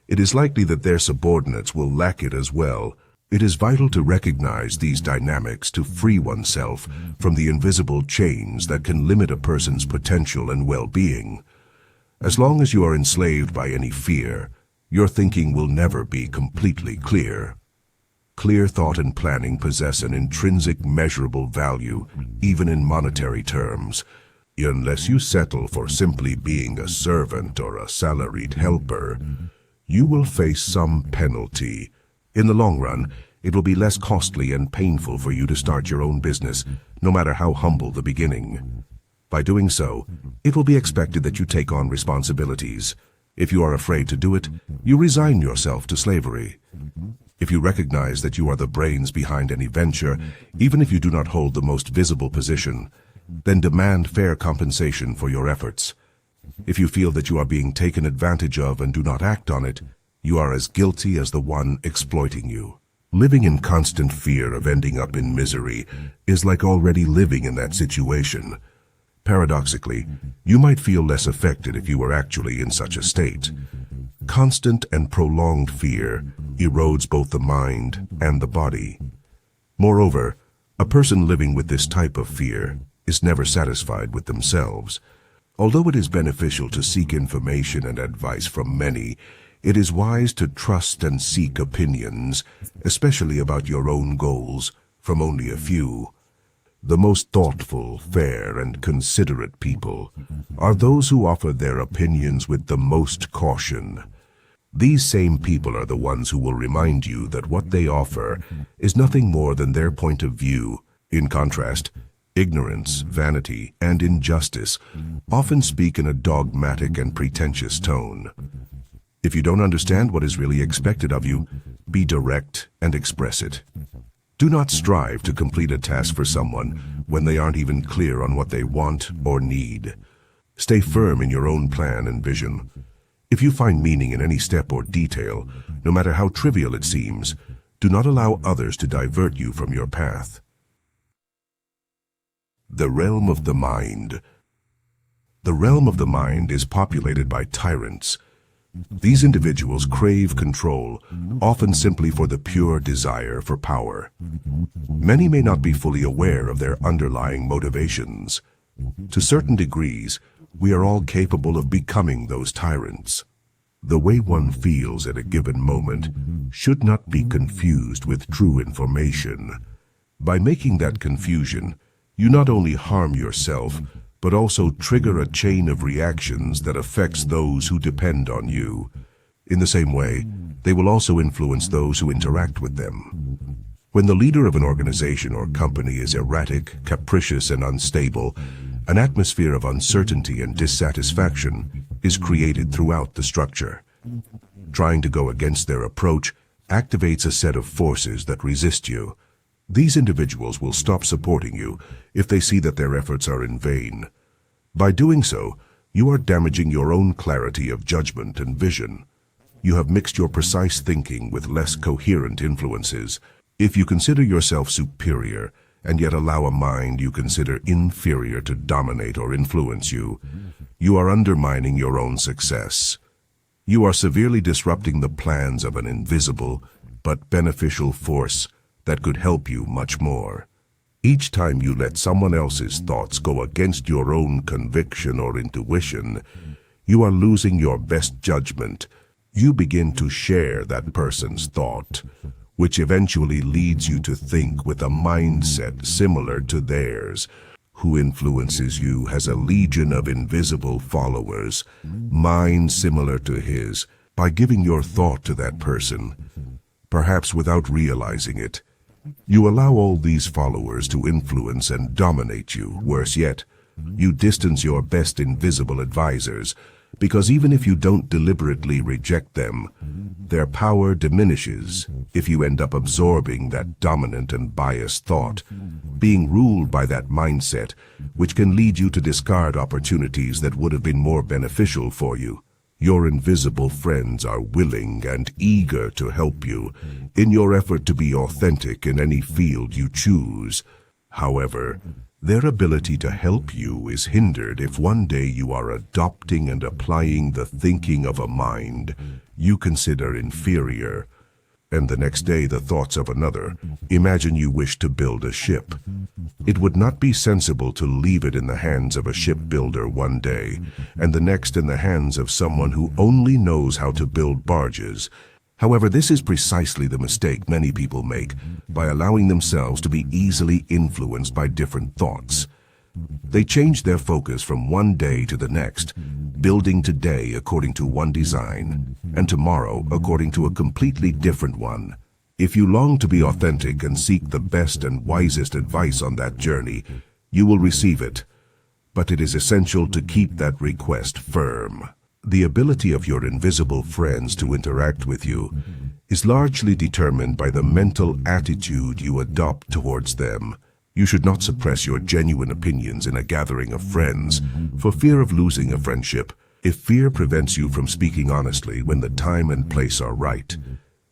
it is likely that their subordinates will lack it as well. It is vital to recognize these dynamics to free oneself from the invisible chains that can limit a person's potential and well-being. As long as you are enslaved by any fear, your thinking will never be completely clear. Clear thought and planning possess an intrinsic measurable value, even in monetary terms. Unless you settle for simply being a servant or a salaried helper, you will face some penalty. In the long run, it will be less costly and painful for you to start your own business, no matter how humble the beginning. By doing so, it will be expected that you take on responsibilities. If you are afraid to do it, you resign yourself to slavery. If you recognize that you are the brains behind any venture, even if you do not hold the most visible position, then demand fair compensation for your efforts. If you feel that you are being taken advantage of and do not act on it, you are as guilty as the one exploiting you. Living in constant fear of ending up in misery is like already living in that situation. Paradoxically, you might feel less affected if you were actually in such a state. Constant and prolonged fear erodes both the mind and the body. Moreover, a person living with this type of fear is never satisfied with themselves. Although it is beneficial to seek information and advice from many, it is wise to trust and seek opinions, especially about your own goals, from only a few. The most thoughtful, fair, and considerate people are those who offer their opinions with the most caution. These same people are the ones who will remind you that what they offer is nothing more than their point of view. In contrast, ignorance, vanity, and injustice often speak in a dogmatic and pretentious tone. If you don't understand what is really expected of you, be direct and express it. Do not strive to complete a task for someone when they aren't even clear on what they want or need. Stay firm in your own plan and vision. If you find meaning in any step or detail, no matter how trivial it seems, do not allow others to divert you from your path. The realm of the mind. The realm of the mind is populated by tyrants. These individuals crave control, often simply for the pure desire for power. Many may not be fully aware of their underlying motivations. To certain degrees, we are all capable of becoming those tyrants. The way one feels at a given moment should not be confused with true information. By making that confusion, you not only harm yourself, but also trigger a chain of reactions that affects those who depend on you. In the same way, they will also influence those who interact with them. When the leader of an organization or company is erratic, capricious, and unstable, an atmosphere of uncertainty and dissatisfaction is created throughout the structure. Trying to go against their approach activates a set of forces that resist you. These individuals will stop supporting you if they see that their efforts are in vain. By doing so, you are damaging your own clarity of judgment and vision. You have mixed your precise thinking with less coherent influences. If you consider yourself superior and yet allow a mind you consider inferior to dominate or influence you, you are undermining your own success. You are severely disrupting the plans of an invisible but beneficial force that could help you much more. Each time you let someone else's thoughts go against your own conviction or intuition, you are losing your best judgment. You begin to share that person's thought, which eventually leads you to think with a mindset similar to theirs. Who influences you has a legion of invisible followers, minds similar to his. By giving your thought to that person, perhaps without realizing it, you allow all these followers to influence and dominate you. Worse yet, you distance your best invisible advisors, because even if you don't deliberately reject them, their power diminishes if you end up absorbing that dominant and biased thought, being ruled by that mindset, which can lead you to discard opportunities that would have been more beneficial for you. Your invisible friends are willing and eager to help you in your effort to be authentic in any field you choose. However, their ability to help you is hindered if one day you are adopting and applying the thinking of a mind you consider inferior, and the next day the thoughts of another. Imagine you wish to build a ship. It would not be sensible to leave it in the hands of a shipbuilder one day, and the next in the hands of someone who only knows how to build barges. However, this is precisely the mistake many people make by allowing themselves to be easily influenced by different thoughts. They change their focus from one day to the next, building today according to one design, and tomorrow according to a completely different one. If you long to be authentic and seek the best and wisest advice on that journey, you will receive it. But it is essential to keep that request firm. The ability of your invisible friends to interact with you is largely determined by the mental attitude you adopt towards them. You should not suppress your genuine opinions in a gathering of friends for fear of losing a friendship. If fear prevents you from speaking honestly when the time and place are right,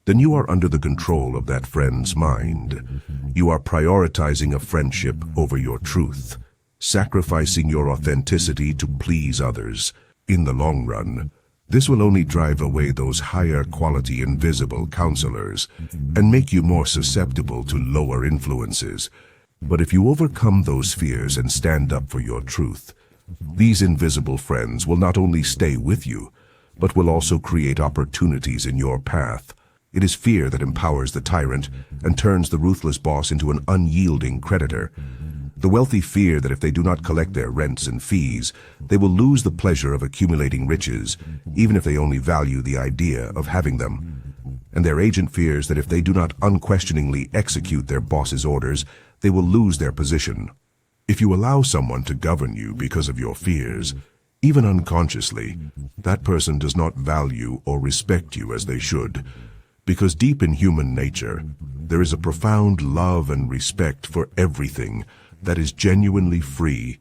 then you are under the control of that friend's mind. You are prioritizing a friendship over your truth, sacrificing your authenticity to please others. In the long run, this will only drive away those higher quality invisible counselors and make you more susceptible to lower influences. But if you overcome those fears and stand up for your truth, these invisible friends will not only stay with you, but will also create opportunities in your path. It is fear that empowers the tyrant and turns the ruthless boss into an unyielding creditor. The wealthy fear that if they do not collect their rents and fees, they will lose the pleasure of accumulating riches, even if they only value the idea of having them. And their agent fears that if they do not unquestioningly execute their boss's orders, they will lose their position. If you allow someone to govern you because of your fears, even unconsciously, that person does not value or respect you as they should, because deep in human nature, there is a profound love and respect for everything that is genuinely free.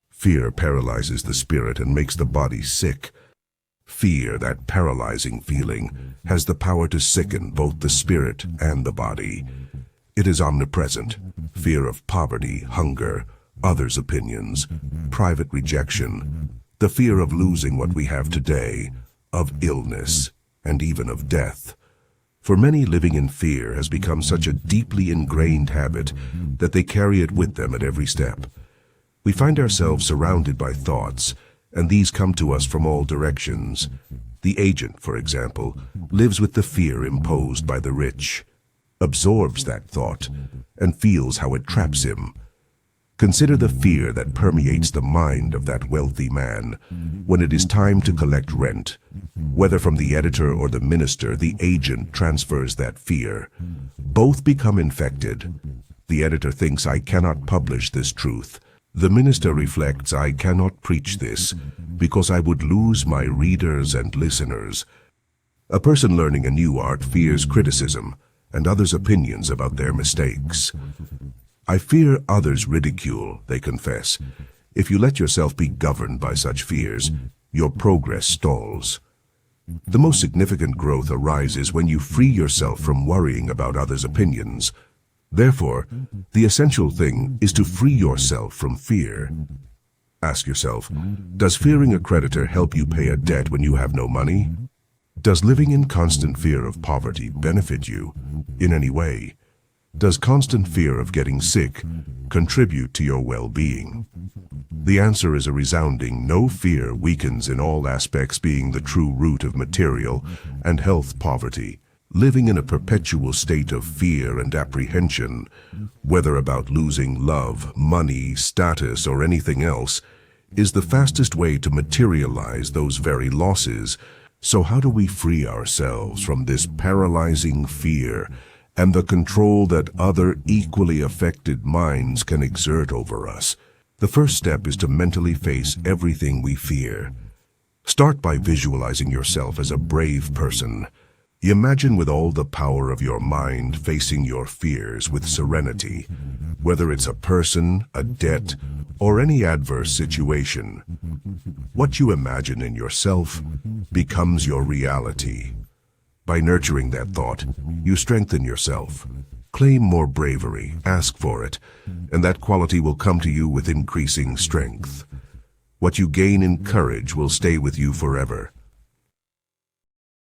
Fear paralyzes the spirit and makes the body sick. Fear, that paralyzing feeling, has the power to sicken both the spirit and the body. It is omnipresent. Fear of poverty, hunger, others' opinions, private rejection, the fear of losing what we have today, of illness, and even of death. For many, living in fear has become such a deeply ingrained habit that they carry it with them at every step. We find ourselves surrounded by thoughts, and these come to us from all directions. The agent, for example, lives with the fear imposed by the rich, absorbs that thought, and feels how it traps him. Consider the fear that permeates the mind of that wealthy man when it is time to collect rent. Whether from the editor or the minister, the agent transfers that fear. Both become infected. The editor thinks, "I cannot publish this truth." The minister reflects, "I cannot preach this because I would lose my readers and listeners." A person learning a new art fears criticism and others' opinions about their mistakes. "I fear others' ridicule," they confess. If you let yourself be governed by such fears, your progress stalls. The most significant growth arises when you free yourself from worrying about others' opinions. Therefore, the essential thing is to free yourself from fear. Ask yourself, does fearing a creditor help you pay a debt when you have no money? Does living in constant fear of poverty benefit you in any way? Does constant fear of getting sick contribute to your well-being? The answer is a resounding no. Fear weakens in all aspects, being the true root of material and health poverty. Living in a perpetual state of fear and apprehension, whether about losing love, money, status, or anything else, is the fastest way to materialize those very losses. So how do we free ourselves from this paralyzing fear and the control that other equally affected minds can exert over us? The first step is to mentally face everything we fear. Start by visualizing yourself as a brave person. Imagine with all the power of your mind facing your fears with serenity, whether it's a person, a debt, or any adverse situation. What you imagine in yourself becomes your reality. By nurturing that thought, you strengthen yourself. Claim more bravery, ask for it, and that quality will come to you with increasing strength. What you gain in courage will stay with you forever.